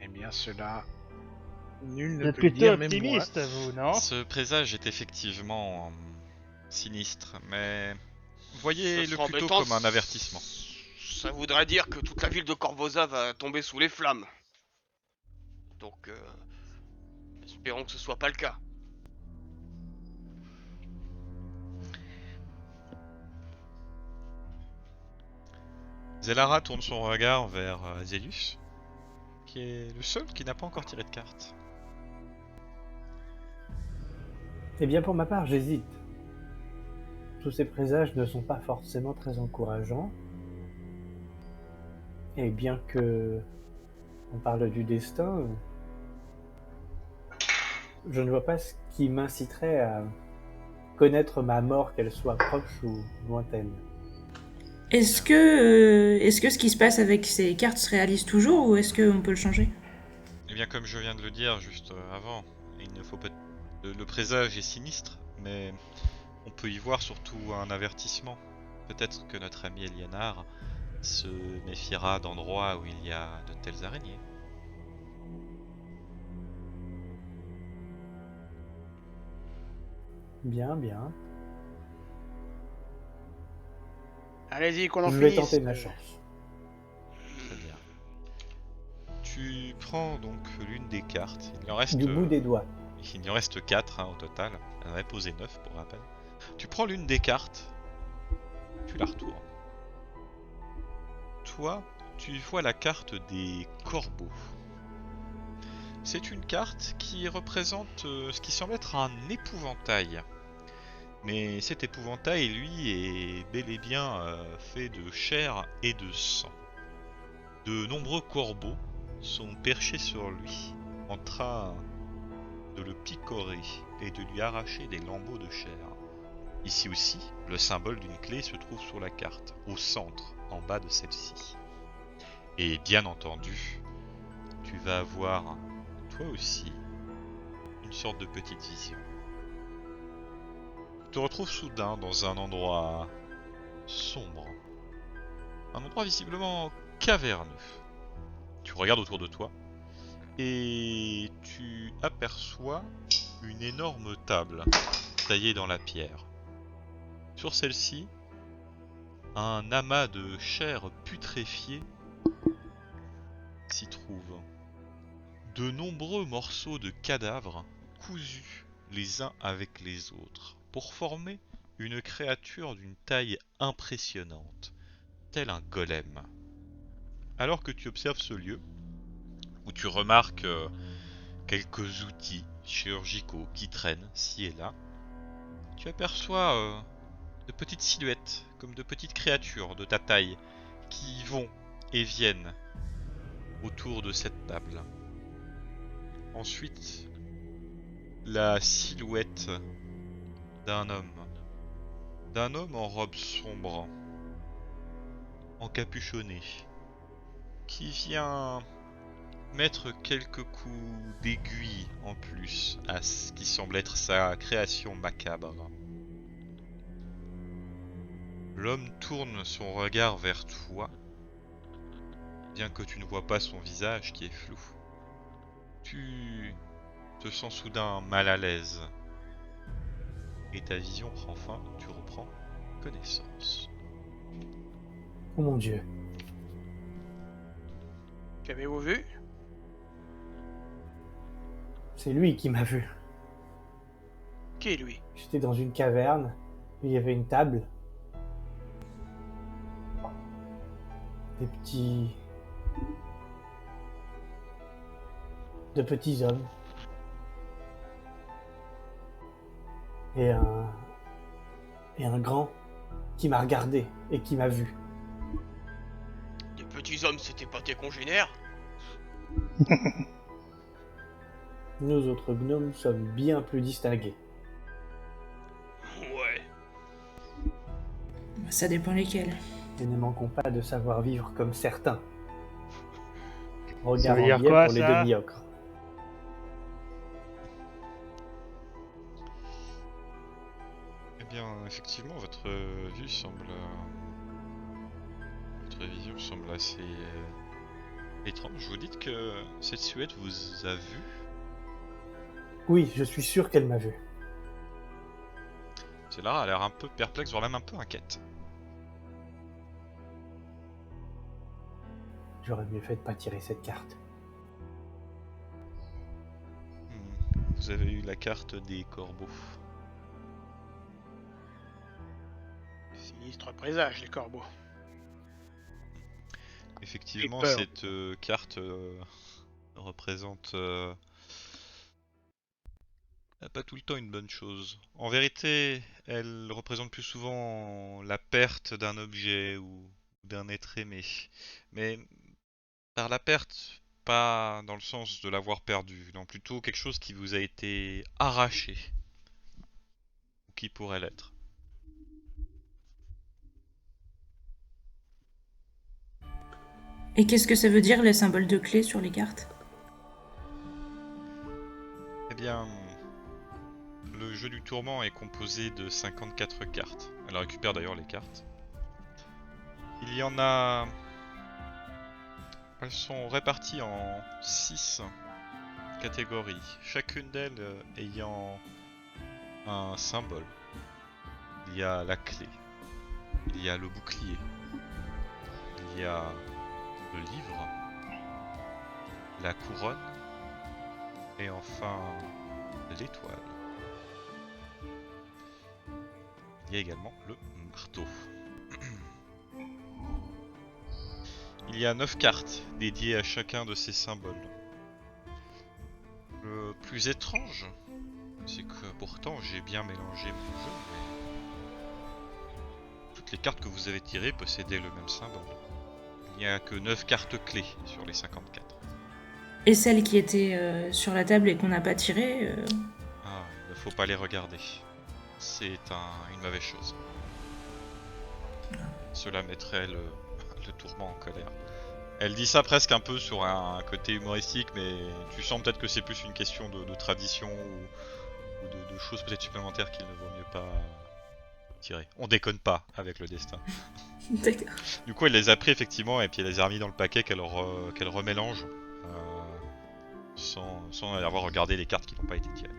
Eh bien, cela, nul Vous ne êtes peut le plutôt dire, même moi. optimiste, vous, non? Ce présage est effectivement sinistre, mais Ce voyez-le serait plutôt embêtant, comme un avertissement. Ça voudrait dire que toute la ville de Corvosa va tomber sous les flammes. Donc, espérons que ce soit pas le cas. Zelara tourne son regard vers Zelius, qui est le seul qui n'a pas encore tiré de carte. Eh bien, pour ma part, j'hésite. Tous ces présages ne sont pas forcément très encourageants. Et bien que on parle du destin, je ne vois pas ce qui m'inciterait à connaître ma mort, qu'elle soit proche ou lointaine. Est-ce que ce qui se passe avec ces cartes se réalise toujours ou est-ce qu'on peut le changer? Eh bien, comme je viens de le dire juste avant, il ne faut pas. Le présage est sinistre, mais on peut y voir surtout un avertissement. Peut-être que notre ami Elianar se méfiera d'endroits où il y a de telles araignées. Bien, bien. Allez-y, qu'on en Je vais finisse. tenter ma chance. Très bien. Tu prends donc l'une des cartes. Il en reste. Du bout des doigts. Il en reste 4 au total. Elle en avait posé 9 pour rappel. Tu prends l'une des cartes, tu la retournes. Toi, tu vois la carte des corbeaux. C'est une carte qui représente ce qui semble être un épouvantail. Mais cet épouvantail, lui, est bel et bien fait de chair et de sang. De nombreux corbeaux sont perchés sur lui, en train de le picorer et de lui arracher des lambeaux de chair. Ici aussi, le symbole d'une clé se trouve sur la carte, au centre, en bas de celle-ci. Et bien entendu, tu vas avoir, toi aussi, une sorte de petite vision. Tu te retrouves soudain dans un endroit sombre. Un endroit visiblement caverneux. Tu regardes autour de toi et tu aperçois une énorme table taillée dans la pierre. Sur celle-ci, un amas de chair putréfiée s'y trouve. De nombreux morceaux de cadavres cousus les uns avec les autres pour former une créature d'une taille impressionnante, tel un golem. Alors que tu observes ce lieu, où tu remarques quelques outils chirurgicaux qui traînent ci et là, tu aperçois de petites silhouettes, comme de petites créatures de ta taille, qui vont et viennent autour de cette table. Ensuite, la silhouette d'un homme en robe sombre, encapuchonné, qui vient mettre quelques coups d'aiguille en plus à ce qui semble être sa création macabre. L'homme tourne son regard vers toi, bien que tu ne vois pas son visage qui est flou. Tu te sens soudain mal à l'aise, et ta vision prend fin, tu reprends connaissance. Oh mon Dieu. Qu'avez-vous vu? C'est lui qui m'a vu. Qui est lui? J'étais dans une caverne, il y avait une table. De petits hommes. Et un grand qui m'a regardé et qui m'a vu. Les petits hommes, c'était pas tes congénères? Nous autres gnomes sommes bien plus distingués. Ouais. Ça dépend lesquels. Et ne manquons pas de savoir vivre comme certains. Ça Regard veut en dire biais quoi, pour les ça? demi-ocres. Eh bien, effectivement, votre vue semble... votre vision semble assez étrange. Vous dites que cette silhouette vous a vu? Oui, je suis sûr qu'elle m'a vu. Celle-là a l'air un peu perplexe, voire même un peu inquiète. J'aurais mieux fait de pas tirer cette carte. Vous avez eu la carte des corbeaux. Sinistre présage, les corbeaux. Effectivement, J'ai peur. cette carte représente pas tout le temps une bonne chose. En vérité, elle représente plus souvent la perte d'un objet ou d'un être aimé. Mais par la perte, pas dans le sens de l'avoir perdu, non, plutôt quelque chose qui vous a été arraché. Ou qui pourrait l'être. Et qu'est-ce que ça veut dire les symboles de clé sur les cartes? Eh bien, le jeu du tourment est composé de 54 cartes. Elle récupère d'ailleurs les cartes. Il y en a... Elles sont réparties en 6 catégories, chacune d'elles ayant un symbole. Il y a la clé, il y a le bouclier, il y a le livre, la couronne et enfin l'étoile. Il y a également le marteau. il y a 9 cartes dédiées à chacun de ces symboles. Le plus étrange, c'est que pourtant j'ai bien mélangé mon jeu, mais toutes les cartes que vous avez tirées possédaient le même symbole. Il n'y a que 9 cartes clés sur les 54. Et celles qui étaient sur la table et qu'on n'a pas tirées, Ah, il ne faut pas les regarder. C'est une mauvaise chose. Cela mettrait le tourment en colère. Elle dit ça presque un peu sur un côté humoristique, mais tu sens peut-être que c'est plus une question de tradition ou de choses peut-être supplémentaires qu'il ne vaut mieux pas tirer. On déconne pas avec le destin. d'accord. Du coup, elle les a pris effectivement et puis elle les a remis dans le paquet qu'elle remélange sans avoir regardé les cartes qui n'ont pas été tirées.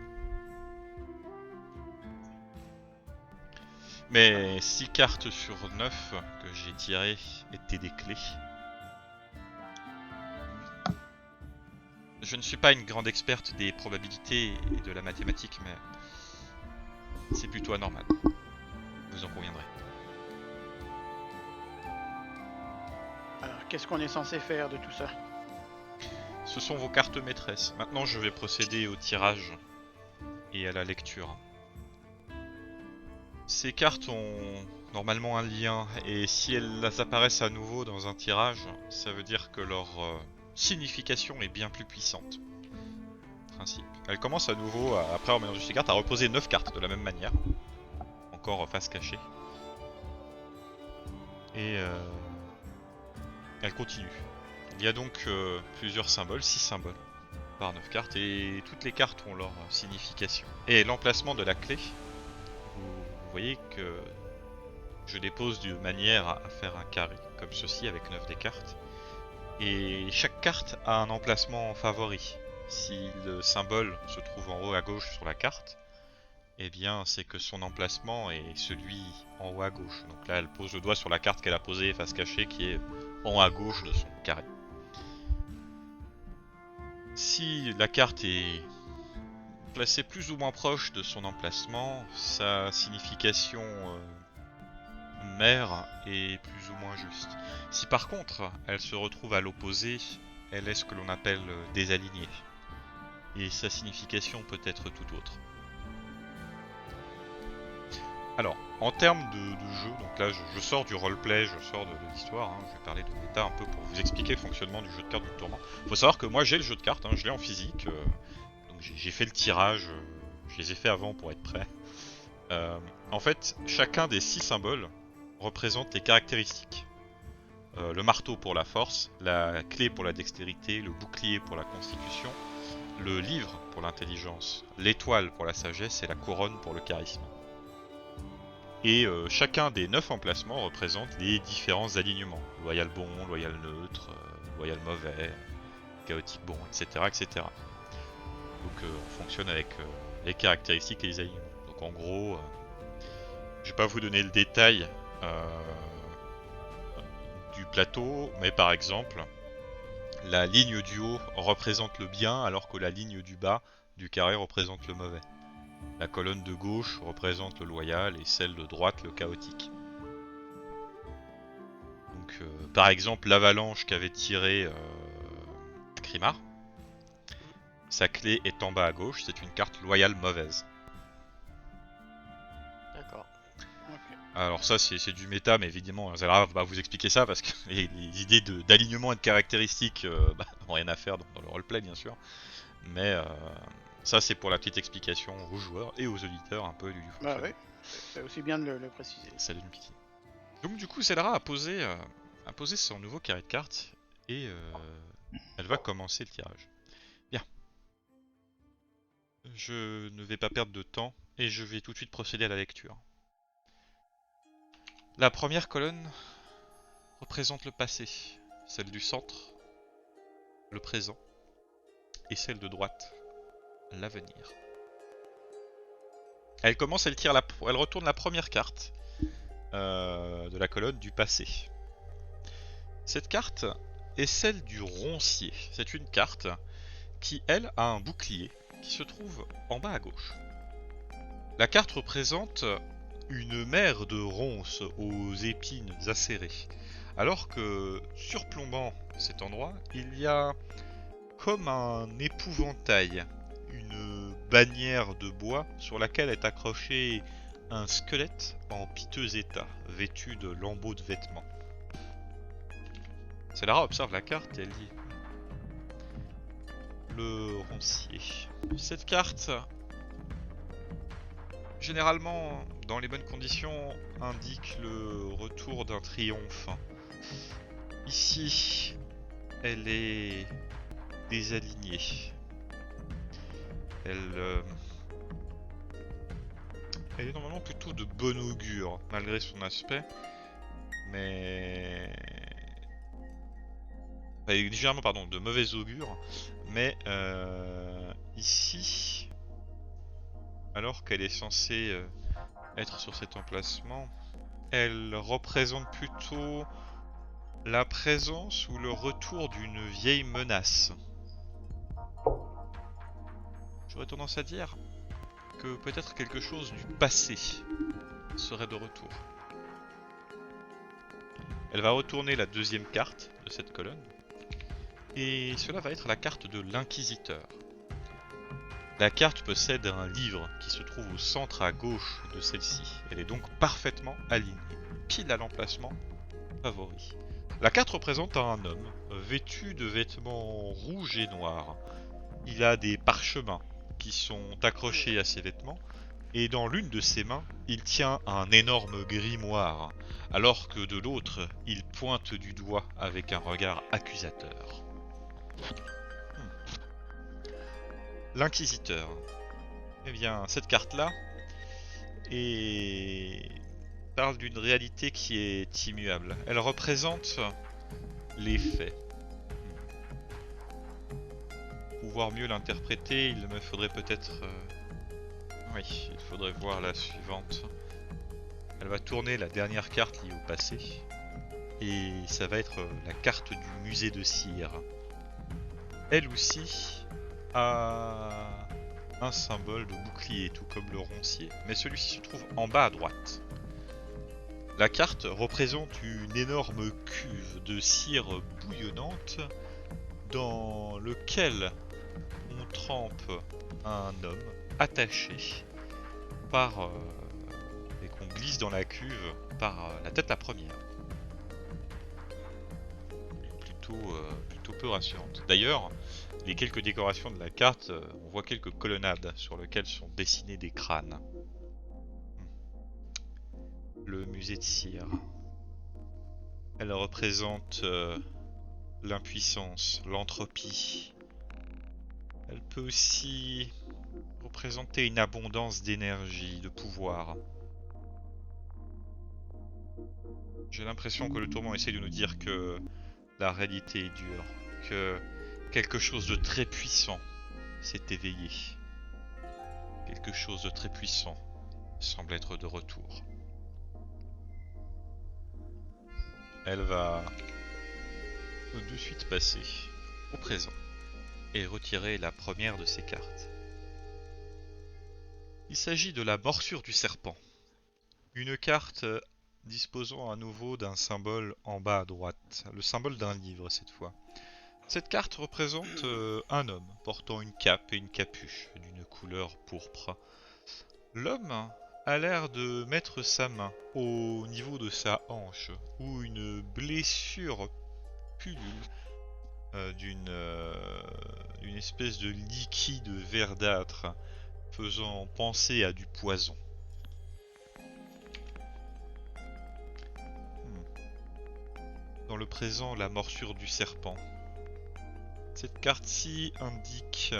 Mais 6 cartes sur 9 que j'ai tirées étaient des clés. Je ne suis pas une grande experte des probabilités et de la mathématique, mais c'est plutôt anormal. Vous en conviendrez. Alors, qu'est-ce qu'on est censé faire de tout ça? Ce sont vos cartes maîtresses. Maintenant, je vais procéder au tirage et à la lecture. Ces cartes ont normalement un lien, et si elles apparaissent à nouveau dans un tirage, ça veut dire que leur signification est bien plus puissante. Principe. Elle commence à nouveau, après avoir mélangé ces cartes, à reposer 9 cartes de la même manière. Encore face cachée. Et elle continue. Il y a donc plusieurs symboles, 6 symboles par 9 cartes, et toutes les cartes ont leur signification. Et l'emplacement de la clé, vous voyez que je dépose de manière à faire un carré, comme ceci avec 9 des cartes. Et chaque carte a un emplacement favori. Si le symbole se trouve en haut à gauche sur la carte, eh bien c'est que son emplacement est celui en haut à gauche. Donc là elle pose le doigt sur la carte qu'elle a posée face cachée qui est en haut à gauche de son carré. Si la carte est placée plus ou moins proche de son emplacement, sa signification mère est plus ou moins juste. Si par contre elle se retrouve à l'opposé, elle est ce que l'on appelle désalignée. Et sa signification peut être tout autre. Alors, en termes de jeu, donc là je sors du roleplay, je sors de l'histoire, hein, je vais parler de méta un peu pour vous expliquer le fonctionnement du jeu de cartes du tournant. Faut savoir que moi j'ai le jeu de cartes, hein, je l'ai en physique, donc j'ai fait le tirage, je les ai fait avant pour être prêt. En fait, chacun des 6 symboles représente les caractéristiques. Le marteau pour la force, la clé pour la dextérité, le bouclier pour la constitution, le livre pour l'intelligence, l'étoile pour la sagesse et la couronne pour le charisme. Et chacun des 9 emplacements représente les différents alignements. Loyal bon, loyal neutre, loyal mauvais, chaotique bon, etc. etc. Donc on fonctionne avec les caractéristiques et les alignements. Donc en gros, je vais pas vous donner le détail du plateau, mais par exemple, la ligne du haut représente le bien alors que la ligne du bas du carré représente le mauvais. La colonne de gauche représente le loyal et celle de droite le chaotique. Donc par exemple l'avalanche qu'avait tiré Krimar, sa clé est en bas à gauche, c'est une carte loyale mauvaise. D'accord. Alors ça c'est du méta, mais évidemment Zara va vous expliquer ça parce que les idées d'alignement et de caractéristiques n'ont rien à faire dans le roleplay bien sûr. Mais ça c'est pour la petite explication aux joueurs et aux auditeurs un peu du fonctionnement. Bah oui, c'est aussi bien de le préciser. Salut Mickey. Donc du coup Zelara a posé son nouveau carré de cartes et elle va commencer le tirage. Bien. Je ne vais pas perdre de temps et je vais tout de suite procéder à la lecture. La première colonne représente le passé, celle du centre, le présent, et celle de droite, l'avenir. Elle commence, elle retourne la première carte de la colonne du passé. Cette carte est celle du roncier. C'est une carte qui, elle, a un bouclier qui se trouve en bas à gauche. La carte représente une mer de ronces aux épines acérées, Alors que, surplombant cet endroit, il y a comme un épouvantail, une bannière de bois sur laquelle est accroché un squelette en piteux état, vêtu de lambeaux de vêtements. Célara observe la carte et elle dit: le roncier. Cette carte, généralement, dans les bonnes conditions, indique le retour d'un triomphe. Ici, elle est désalignée. Elle est normalement plutôt de bon augure, malgré son aspect. Mais... elle est légèrement, pardon, de mauvais augure. Mais ici, alors qu'elle est censée être sur cet emplacement, elle représente plutôt la présence ou le retour d'une vieille menace. J'aurais tendance à dire que peut-être quelque chose du passé serait de retour. Elle va retourner la deuxième carte de cette colonne, et cela va être la carte de l'Inquisiteur. La carte possède un livre qui se trouve au centre à gauche de celle-ci. Elle est donc parfaitement alignée, pile à l'emplacement favori. La carte représente un homme vêtu de vêtements rouges et noirs. Il a des parchemins qui sont accrochés à ses vêtements, et dans l'une de ses mains, il tient un énorme grimoire, alors que de l'autre, il pointe du doigt avec un regard accusateur. L'Inquisiteur. Eh bien, cette carte-là parle d'une réalité qui est immuable. Elle représente les faits. Pour pouvoir mieux l'interpréter, il me faudrait peut-être... oui, il faudrait voir la suivante. Elle va tourner la dernière carte liée au passé. Et ça va être la carte du musée de cire. Elle aussi a un symbole de bouclier, tout comme le roncier. Mais celui-ci se trouve en bas à droite. La carte représente une énorme cuve de cire bouillonnante dans lequel on trempe un homme attaché par et qu'on glisse dans la cuve par la tête la première. Plutôt peu rassurante. D'ailleurs, les quelques décorations de la carte, on voit quelques colonnades sur lesquelles sont dessinés des crânes. Le musée de cire. Elle représente l'impuissance, l'entropie. Elle peut aussi représenter une abondance d'énergie, de pouvoir. J'ai l'impression que le tourment essaie de nous dire que la réalité est dure, que quelque chose de très puissant s'est éveillé. Quelque chose de très puissant semble être de retour. Elle va de suite passer au présent et retirer la première de ses cartes. Il s'agit de la morsure du serpent. Une carte disposant à nouveau d'un symbole en bas à droite, le symbole d'un livre cette fois. Cette carte représente un homme portant une cape et une capuche d'une couleur pourpre. L'homme a l'air de mettre sa main au niveau de sa hanche, où une blessure pullule d'une espèce de liquide verdâtre faisant penser à du poison. Dans le présent, la morsure du serpent. Cette carte-ci indique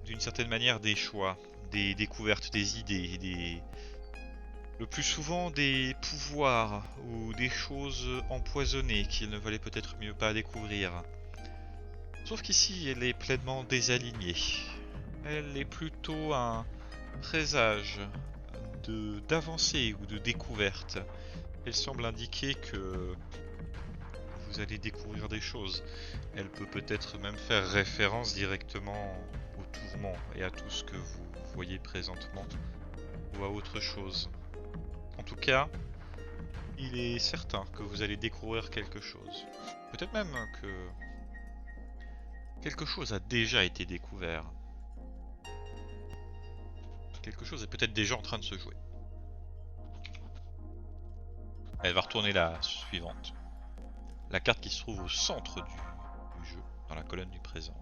d'une certaine manière des choix, des découvertes, des idées, le plus souvent des pouvoirs ou des choses empoisonnées qu'il ne valait peut-être mieux pas découvrir. Sauf qu'ici, elle est pleinement désalignée. Elle est plutôt un présage d'avancée ou de découverte. Elle semble indiquer que vous allez découvrir des choses. Elle peut peut-être même faire référence directement au tourment et à tout ce que vous voyez présentement, ou à autre chose. En tout cas, il est certain que vous allez découvrir quelque chose. Peut-être même que quelque chose a déjà été découvert. Quelque chose est peut-être déjà en train de se jouer. Elle va retourner la suivante. La carte qui se trouve au centre du jeu, dans la colonne du présent.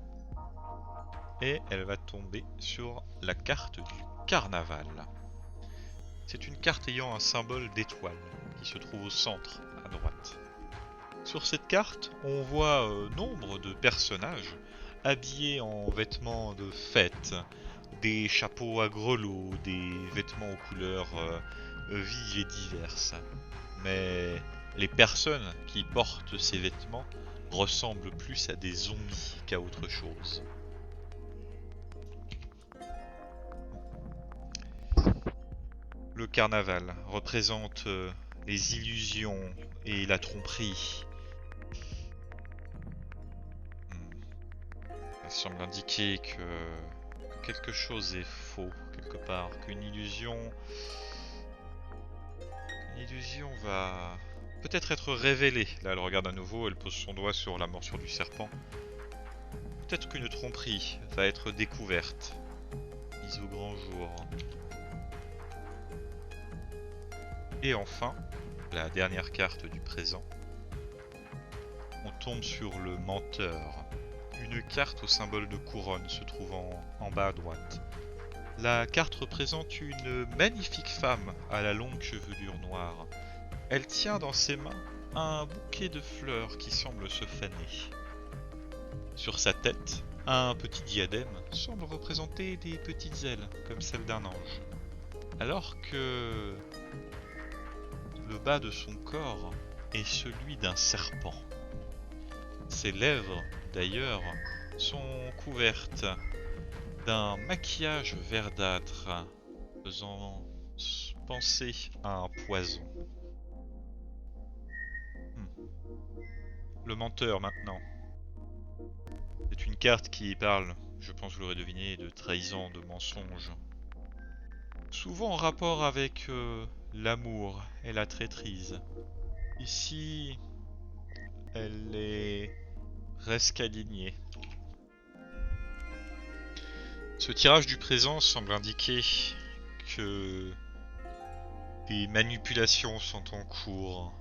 Et elle va tomber sur la carte du carnaval. C'est une carte ayant un symbole d'étoile qui se trouve au centre, à droite. Sur cette carte, on voit nombre de personnages habillés en vêtements de fête, des chapeaux à grelots, des vêtements aux couleurs vives et diverses. Mais les personnes qui portent ces vêtements ressemblent plus à des zombies qu'à autre chose. Le carnaval représente les illusions et la tromperie. Elle semble indiquer que quelque chose est faux quelque part, qu'une illusion va peut-être être révélée. Là, elle regarde à nouveau, elle pose son doigt sur la morsure du serpent. Peut-être qu'une tromperie va être découverte, mise au grand jour. Et enfin, la dernière carte du présent, on tombe sur le menteur. Une carte au symbole de couronne se trouvant en bas à droite. La carte représente une magnifique femme à la longue chevelure noire. Elle tient dans ses mains un bouquet de fleurs qui semble se faner. Sur sa tête, un petit diadème semble représenter des petites ailes, comme celles d'un ange. Alors que le bas de son corps est celui d'un serpent. Ses lèvres, d'ailleurs, sont couvertes d'un maquillage verdâtre, faisant penser à un poison. Le menteur, maintenant. C'est une carte qui parle, je pense que vous l'aurez deviné, de trahison, de mensonge. Souvent en rapport avec l'amour et la traîtrise. Ici, elle est presque alignée. Ce tirage du présent semble indiquer que des manipulations sont en cours,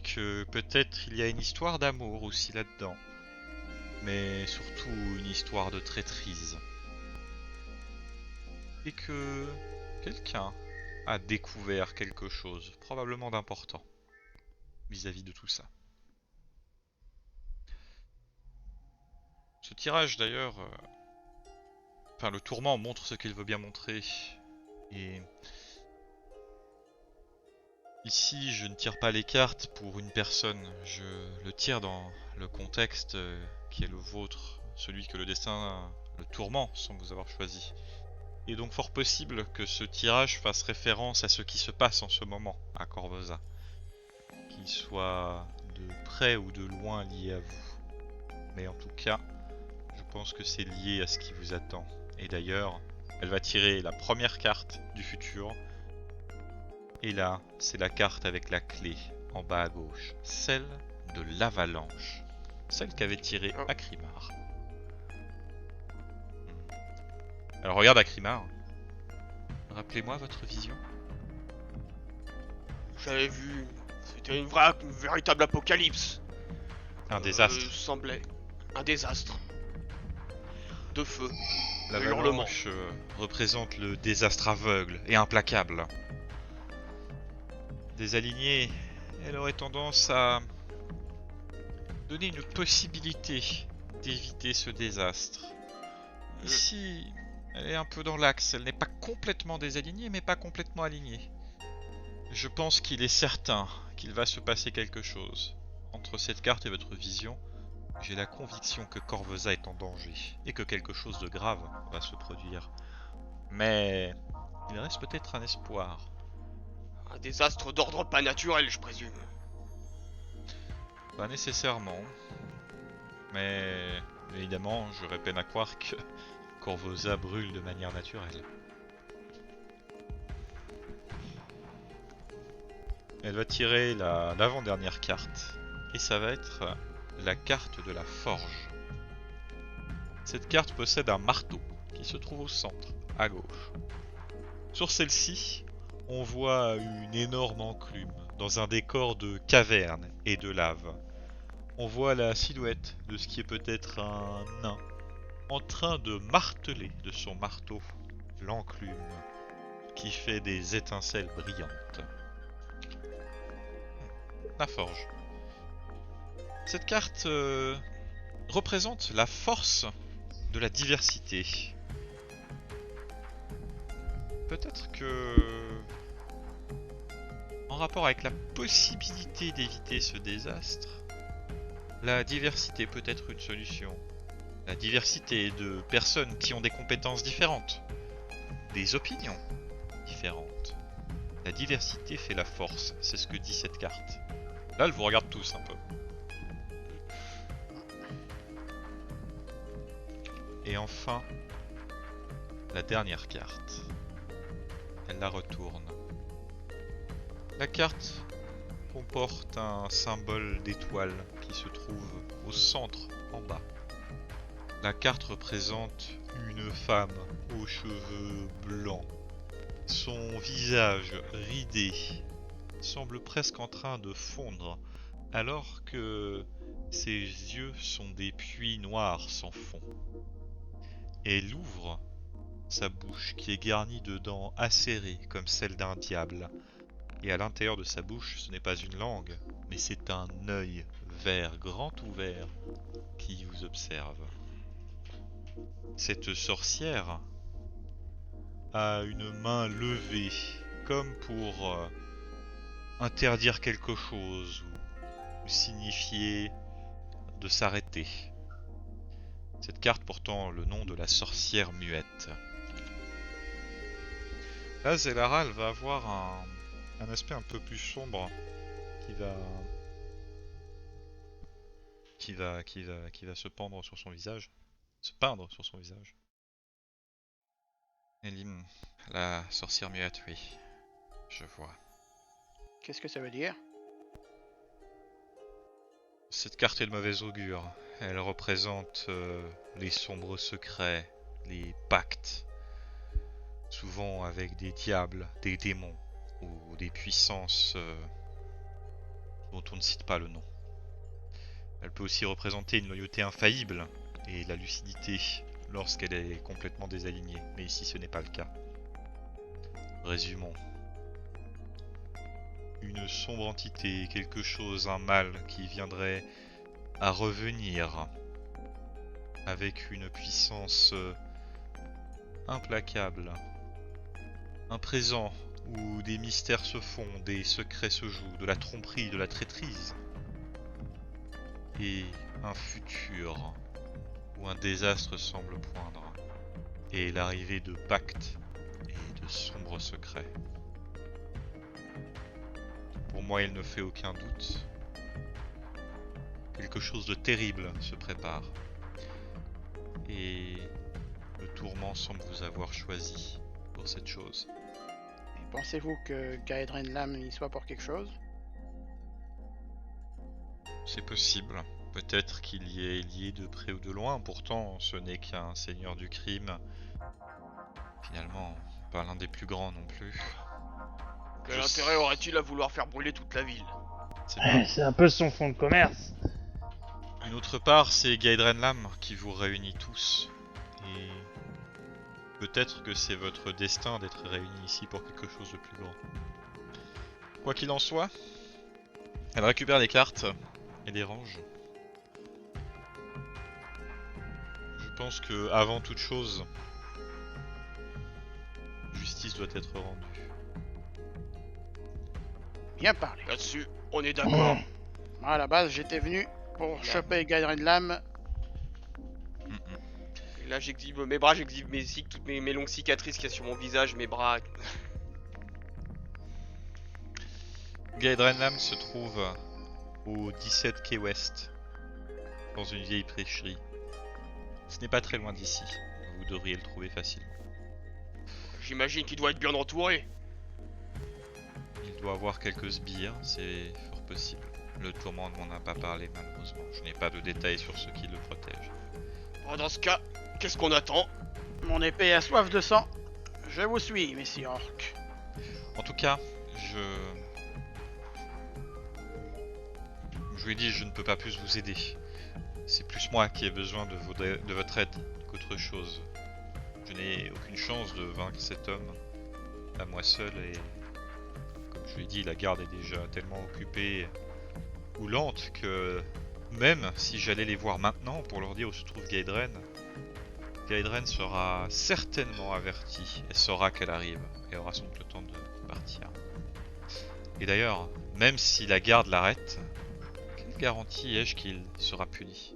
que peut-être il y a une histoire d'amour aussi là-dedans, mais surtout une histoire de traîtrise. Et que quelqu'un a découvert quelque chose, probablement d'important, vis-à-vis de tout ça. Ce tirage d'ailleurs, enfin le tourment montre ce qu'il veut bien montrer, et ici je ne tire pas les cartes pour une personne, je le tire dans le contexte qui est le vôtre, celui que le destin, le tourment semble vous avoir choisi. Il est donc fort possible que ce tirage fasse référence à ce qui se passe en ce moment à Corvosa, qu'il soit de près ou de loin lié à vous. Mais en tout cas, je pense que c'est lié à ce qui vous attend. Et d'ailleurs, elle va tirer la première carte du futur. Et là, c'est la carte avec la clé en bas à gauche, celle de l'avalanche, celle qu'avait tirée Akrimar. Alors regarde Akrimar, rappelez-moi votre vision. J'avais vu, c'était une véritable apocalypse. Un désastre. Semblait un désastre. De feu. L'avalanche représente le désastre aveugle et implacable. Des alignés, elle aurait tendance à donner une possibilité d'éviter ce désastre. Ici, elle est un peu dans l'axe, elle n'est pas complètement désalignée, mais pas complètement alignée. Je pense qu'il est certain qu'il va se passer quelque chose. Entre cette carte et votre vision, j'ai la conviction que Corvosa est en danger, et que quelque chose de grave va se produire. Mais il reste peut-être un espoir. Un désastre d'ordre pas naturel, je présume. Pas nécessairement. Mais évidemment, j'aurais peine à croire que Corvosa brûle de manière naturelle. Elle va tirer l'avant-dernière carte. Et ça va être la carte de la forge. Cette carte possède un marteau qui se trouve au centre, à gauche. Sur celle-ci, on voit une énorme enclume dans un décor de caverne et de lave. On voit la silhouette de ce qui est peut-être un nain en train de marteler de son marteau l'enclume qui fait des étincelles brillantes. La forge. Cette carte représente la force de la diversité. Peut-être que, en rapport avec la possibilité d'éviter ce désastre, la diversité peut être une solution. La diversité de personnes qui ont des compétences différentes, des opinions différentes. La diversité fait la force, c'est ce que dit cette carte. Là, elle vous regarde tous un peu. Et enfin, la dernière carte. Elle la retourne. La carte comporte un symbole d'étoile qui se trouve au centre, en bas. La carte représente une femme aux cheveux blancs. Son visage ridé semble presque en train de fondre, alors que ses yeux sont des puits noirs sans fond. Elle ouvre sa bouche qui est garnie de dents acérées comme celle d'un diable. Et à l'intérieur de sa bouche, ce n'est pas une langue, mais c'est un œil vert grand ouvert qui vous observe. Cette sorcière a une main levée, comme pour interdire quelque chose ou signifier de s'arrêter. Cette carte portant le nom de la sorcière muette. Là, Zellara, elle va avoir un aspect un peu plus sombre qui va se pendre sur son visage. Se peindre sur son visage. Elim, la sorcière muette, oui. Je vois. Qu'est-ce que ça veut dire? Cette carte est de mauvais augure. Elle représente les sombres secrets, les pactes. Souvent avec des diables, des démons ou des puissances dont on ne cite pas le nom. Elle peut aussi représenter une loyauté infaillible et la lucidité lorsqu'elle est complètement désalignée, mais ici ce n'est pas le cas. Résumons. Une sombre entité, quelque chose, un mal qui viendrait à revenir avec une puissance implacable. Un présent où des mystères se font, des secrets se jouent, de la tromperie, de la traîtrise. Et un futur où un désastre semble poindre. Et l'arrivée de pactes et de sombres secrets. Pour moi, il ne fait aucun doute. Quelque chose de terrible se prépare. Et le tourment semble vous avoir choisi pour cette chose. Et pensez-vous que Gaedren Lam y soit pour quelque chose? C'est possible. Peut-être qu'il y est lié de près ou de loin. Pourtant, ce n'est qu'un seigneur du crime. Finalement, pas l'un des plus grands non plus. Quel intérêt aurait-il à vouloir faire brûler toute la ville? C'est un peu son fond de commerce. Une autre part, c'est Gaedren Lam qui vous réunit tous. Et peut-être que c'est votre destin d'être réunis ici pour quelque chose de plus grand. Quoi qu'il en soit, elle récupère les cartes et les range. Je pense que avant toute chose, justice doit être rendue. Bien parlé. Là-dessus, on est d'accord. Moi, à la base, j'étais venu pour choper Gaedren Lam. Et là, j'exhibe mes bras, j'exhibe toutes mes longues cicatrices qu'il y a sur mon visage, mes bras. Gaedren Lam se trouve au 17 quai Ouest, dans une vieille prêcherie. Ce n'est pas très loin d'ici, vous devriez le trouver facilement. J'imagine qu'il doit être bien entouré. Il doit avoir quelques sbires, c'est fort possible. Le tourment ne m'en a pas parlé malheureusement. Je n'ai pas de détails sur ceux qui le protègent. Bon, dans ce cas, qu'est-ce qu'on attend? Mon épée a soif de sang. Je vous suis, messire Orc. En tout cas, je lui ai dit je ne peux pas plus vous aider. C'est plus moi qui ai besoin de votre aide qu'autre chose. Je n'ai aucune chance de vaincre cet homme à moi seul et comme je l'ai dit, la garde est déjà tellement occupée ou lente que même si j'allais les voir maintenant pour leur dire où se trouve Gaedren, Gaedren sera certainement avertie et saura qu'elle arrive et aura sans doute le temps de partir. Et d'ailleurs, même si la garde l'arrête, quelle garantie ai-je qu'il sera puni?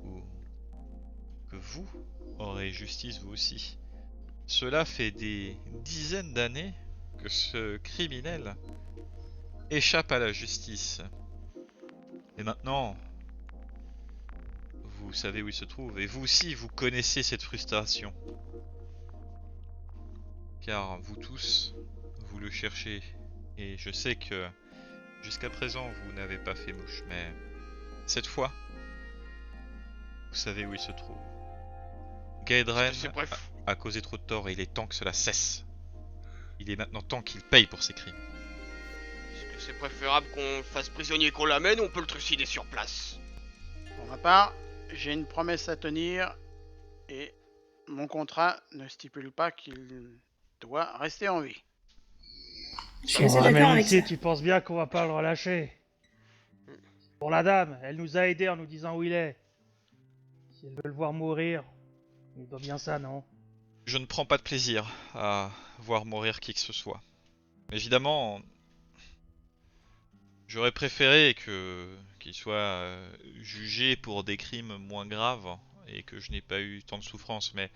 Ou que vous aurez justice vous aussi? Cela fait des dizaines d'années que ce criminel échappe à la justice. Et maintenant, vous savez où il se trouve. Et vous aussi, vous connaissez cette frustration. Car vous tous, vous le cherchez. Et je sais que jusqu'à présent, vous n'avez pas fait mouche. Mais cette fois, vous savez où il se trouve. Gaedren a causé trop de tort et il est temps que cela cesse. Il est maintenant temps qu'il paye pour ses crimes. Est-ce que c'est préférable qu'on le fasse prisonnier qu'on l'amène ou on peut le trucider sur place? Pour ma part, j'ai une promesse à tenir et mon contrat ne stipule pas qu'il doit rester en vie. Je suis assez Oh, mais d'accord avec ici, ça. tu penses bien qu'on va pas le relâcher. Pour la dame, elle nous a aidés en nous disant où il est. Si elle veut le voir mourir, il doit bien ça, non? Je ne prends pas de plaisir à voir mourir qui que ce soit. Évidemment, j'aurais préféré qu'il soit jugé pour des crimes moins graves et que je n'ai pas eu tant de souffrance, mais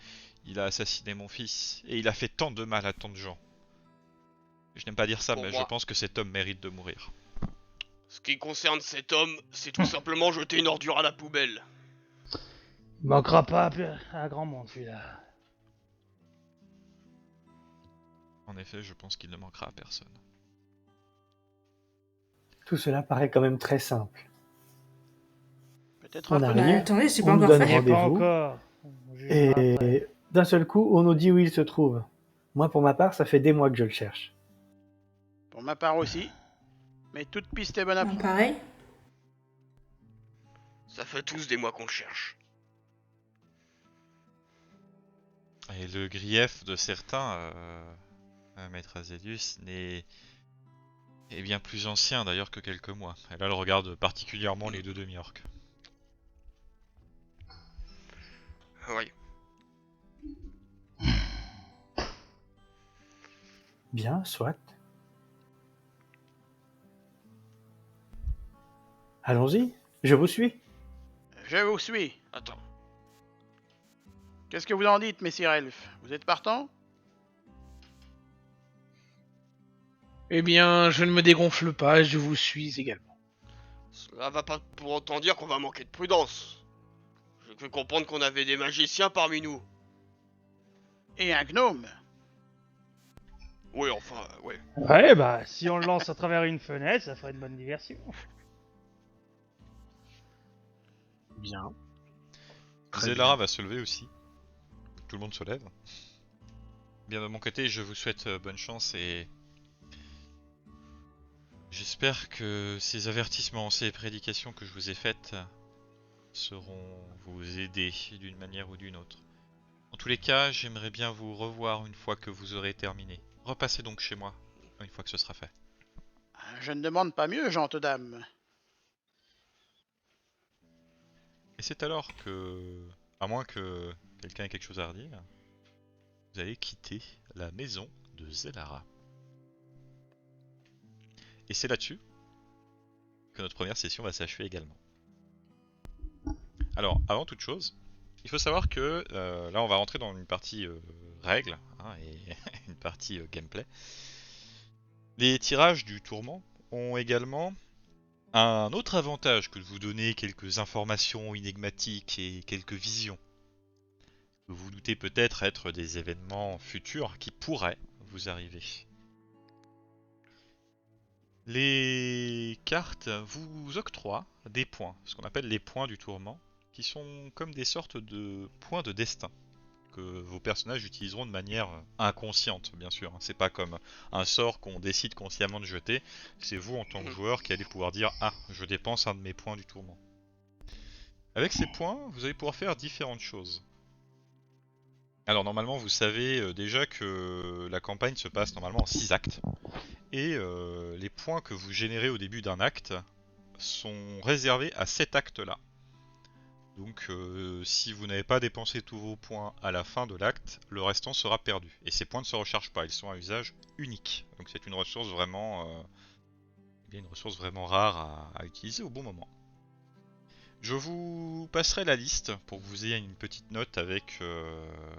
il a assassiné mon fils et il a fait tant de mal à tant de gens. Je n'aime pas dire ça, Pour mais moi. je pense que cet homme mérite de mourir. Ce qui concerne cet homme, c'est tout simplement jeter une ordure à la poubelle. Il manquera pas à grand monde, celui-là. En effet, je pense qu'il ne manquera à personne. Tout cela paraît quand même très simple. Peut-être On un peu arrive. Bah, attendez, c'est On pas nous encore donne fait. Mais pas rendez-vous. encore. On jugera après. Et d'un seul coup, on nous dit où il se trouve. Moi, pour ma part, ça fait des mois que je le cherche. Pour ma part aussi. Mais toute piste est bonne à Non, prendre. pareil. Ça fait tous des mois qu'on le cherche. Et le grief de certains, Maître Azelius, est bien plus ancien d'ailleurs que quelques mois. Et là, elle regarde particulièrement les deux demi-orques. Oui. Bien, soit. Allons-y, je vous suis. Je vous suis. Attends. Qu'est-ce que vous en dites, messire Elf? Vous êtes partant? Eh bien, je ne me dégonfle pas, je vous suis également. Cela va pas pour autant dire qu'on va manquer de prudence. J'ai cru comprendre qu'on avait des magiciens parmi nous. Et un gnome? Oui, enfin, ouais. Ouais, bah, si on le lance à travers une fenêtre, ça ferait une bonne diversion. Bien. Très Zelara bien. va se lever aussi. Tout le monde se lève. Bien de mon côté, je vous souhaite bonne chance et j'espère que ces avertissements, ces prédications que je vous ai faites sauront vous aider d'une manière ou d'une autre. En tous les cas, j'aimerais bien vous revoir une fois que vous aurez terminé. Repassez donc chez moi une fois que ce sera fait. Je ne demande pas mieux, gentes dames. Et c'est alors que, à moins que quelqu'un ait quelque chose à redire, vous allez quitter la maison de Zelara. Et c'est là-dessus que notre première session va s'achever également. Alors, avant toute chose, il faut savoir que là on va rentrer dans une partie règles et une partie gameplay. Les tirages du tourment ont également un autre avantage que de vous donner quelques informations énigmatiques et quelques visions. Que vous doutez peut-être être des événements futurs qui pourraient vous arriver. Les cartes vous octroient des points, ce qu'on appelle les points du tourment, qui sont comme des sortes de points de destin que vos personnages utiliseront de manière inconsciente, bien sûr. C'est pas comme un sort qu'on décide consciemment de jeter, c'est vous en tant que joueur qui allez pouvoir dire « Ah, je dépense un de mes points du tourment ». Avec ces points, vous allez pouvoir faire différentes choses. Alors normalement, vous savez déjà que la campagne se passe normalement en 6 actes, et les points que vous générez au début d'un acte sont réservés à cet acte-là. Donc si vous n'avez pas dépensé tous vos points à la fin de l'acte, le restant sera perdu. Et ces points ne se rechargent pas, ils sont à usage unique. Donc c'est une ressource vraiment, rare à utiliser au bon moment. Je vous passerai la liste pour que vous ayez une petite note avec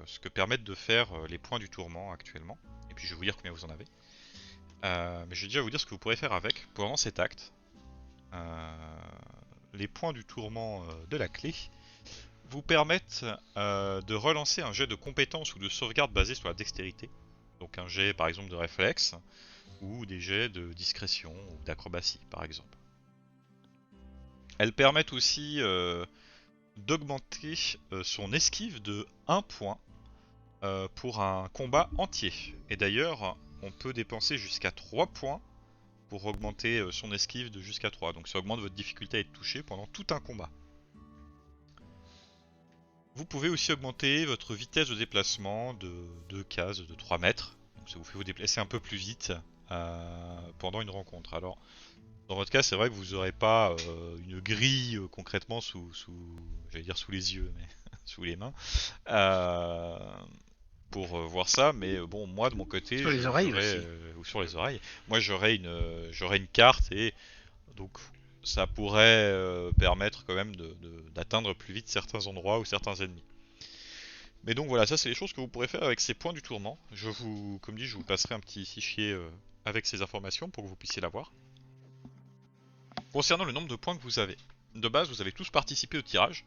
ce que permettent de faire les points du tourment actuellement. Et puis je vais vous dire combien vous en avez. Mais je vais déjà vous dire ce que vous pourrez faire avec pendant cet acte. Les points du tourment de la clé vous permettent de relancer un jet de compétences ou de sauvegarde basé sur la dextérité. Donc un jet par exemple de réflexe, ou des jets de discrétion ou d'acrobatie par exemple. Elles permettent aussi d'augmenter son esquive de 1 point pour un combat entier. Et d'ailleurs, on peut dépenser jusqu'à 3 points pour augmenter son esquive de jusqu'à 3. Donc ça augmente votre difficulté à être touché pendant tout un combat. Vous pouvez aussi augmenter votre vitesse de déplacement de 2 cases de 3 mètres. Donc ça vous fait vous déplacer un peu plus vite pendant une rencontre. Alors, dans votre cas, c'est vrai que vous n'aurez pas une grille concrètement sous les yeux, mais sous les mains. Pour voir ça, mais bon, moi de mon côté, sur les oreilles aussi. Ou sur les oreilles, moi j'aurais une carte et donc ça pourrait permettre quand même d'atteindre plus vite certains endroits ou certains ennemis. Mais donc voilà, ça c'est les choses que vous pourrez faire avec ces points du tourment. Comme dit, je vous passerai un petit fichier avec ces informations pour que vous puissiez l'avoir. Concernant le nombre de points que vous avez, de base vous avez tous participé au tirage,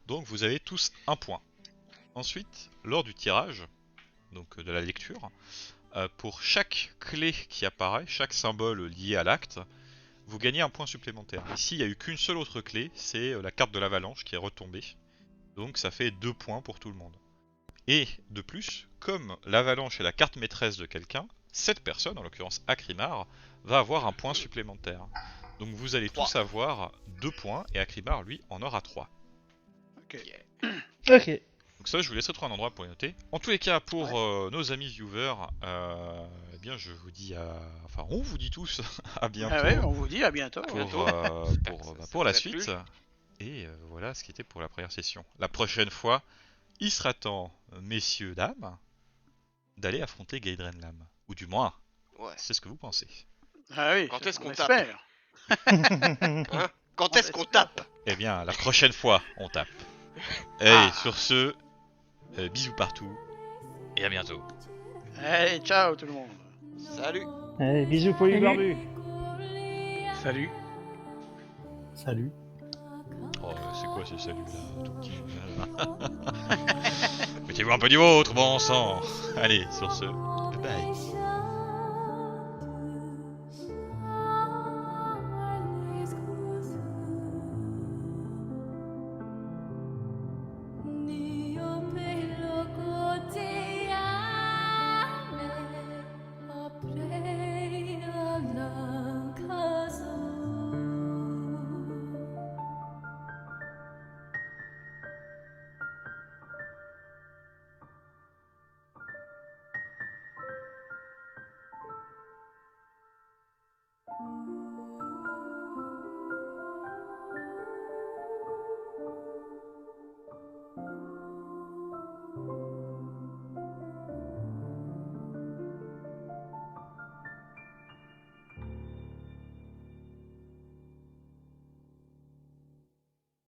donc vous avez tous 1 point. Ensuite, lors du tirage, donc de la lecture, pour chaque clé qui apparaît, chaque symbole lié à l'acte, vous gagnez 1 point supplémentaire. Ici, il n'y a eu qu'une seule autre clé, c'est la carte de l'avalanche qui est retombée. Donc ça fait 2 points pour tout le monde. Et de plus, comme l'avalanche est la carte maîtresse de quelqu'un, cette personne, en l'occurrence Akrimar, va avoir 1 point supplémentaire. Donc vous allez tous avoir 2 points, et Akrimar, lui, en aura 3. Ok. Ok. Donc ça, je vous laisserai trouver un endroit pour y noter. En tous les cas, pour nos amis viewers, eh bien, je vous dis on vous dit tous à bientôt. Ah ouais, on vous dit à bientôt. Pour la suite. Et voilà ce qui était pour la première session. La prochaine fois, il sera temps, messieurs, dames, d'aller affronter Gaydrenlam. Ou du moins, c'est ce que vous pensez. Ah oui, Quand est-ce qu'on espère. Hein? Quand est-ce qu'on tape? Eh bien, la prochaine fois, on tape. Et sur ce, bisous partout, et à bientôt. Allez, ciao tout le monde. Salut. Allez, bisous pour les barbus. Salut. Salut. Oh, c'est quoi ces saluts là, tout petit. Mettez-vous un peu du vôtre, bon sang. Allez, sur ce, bye.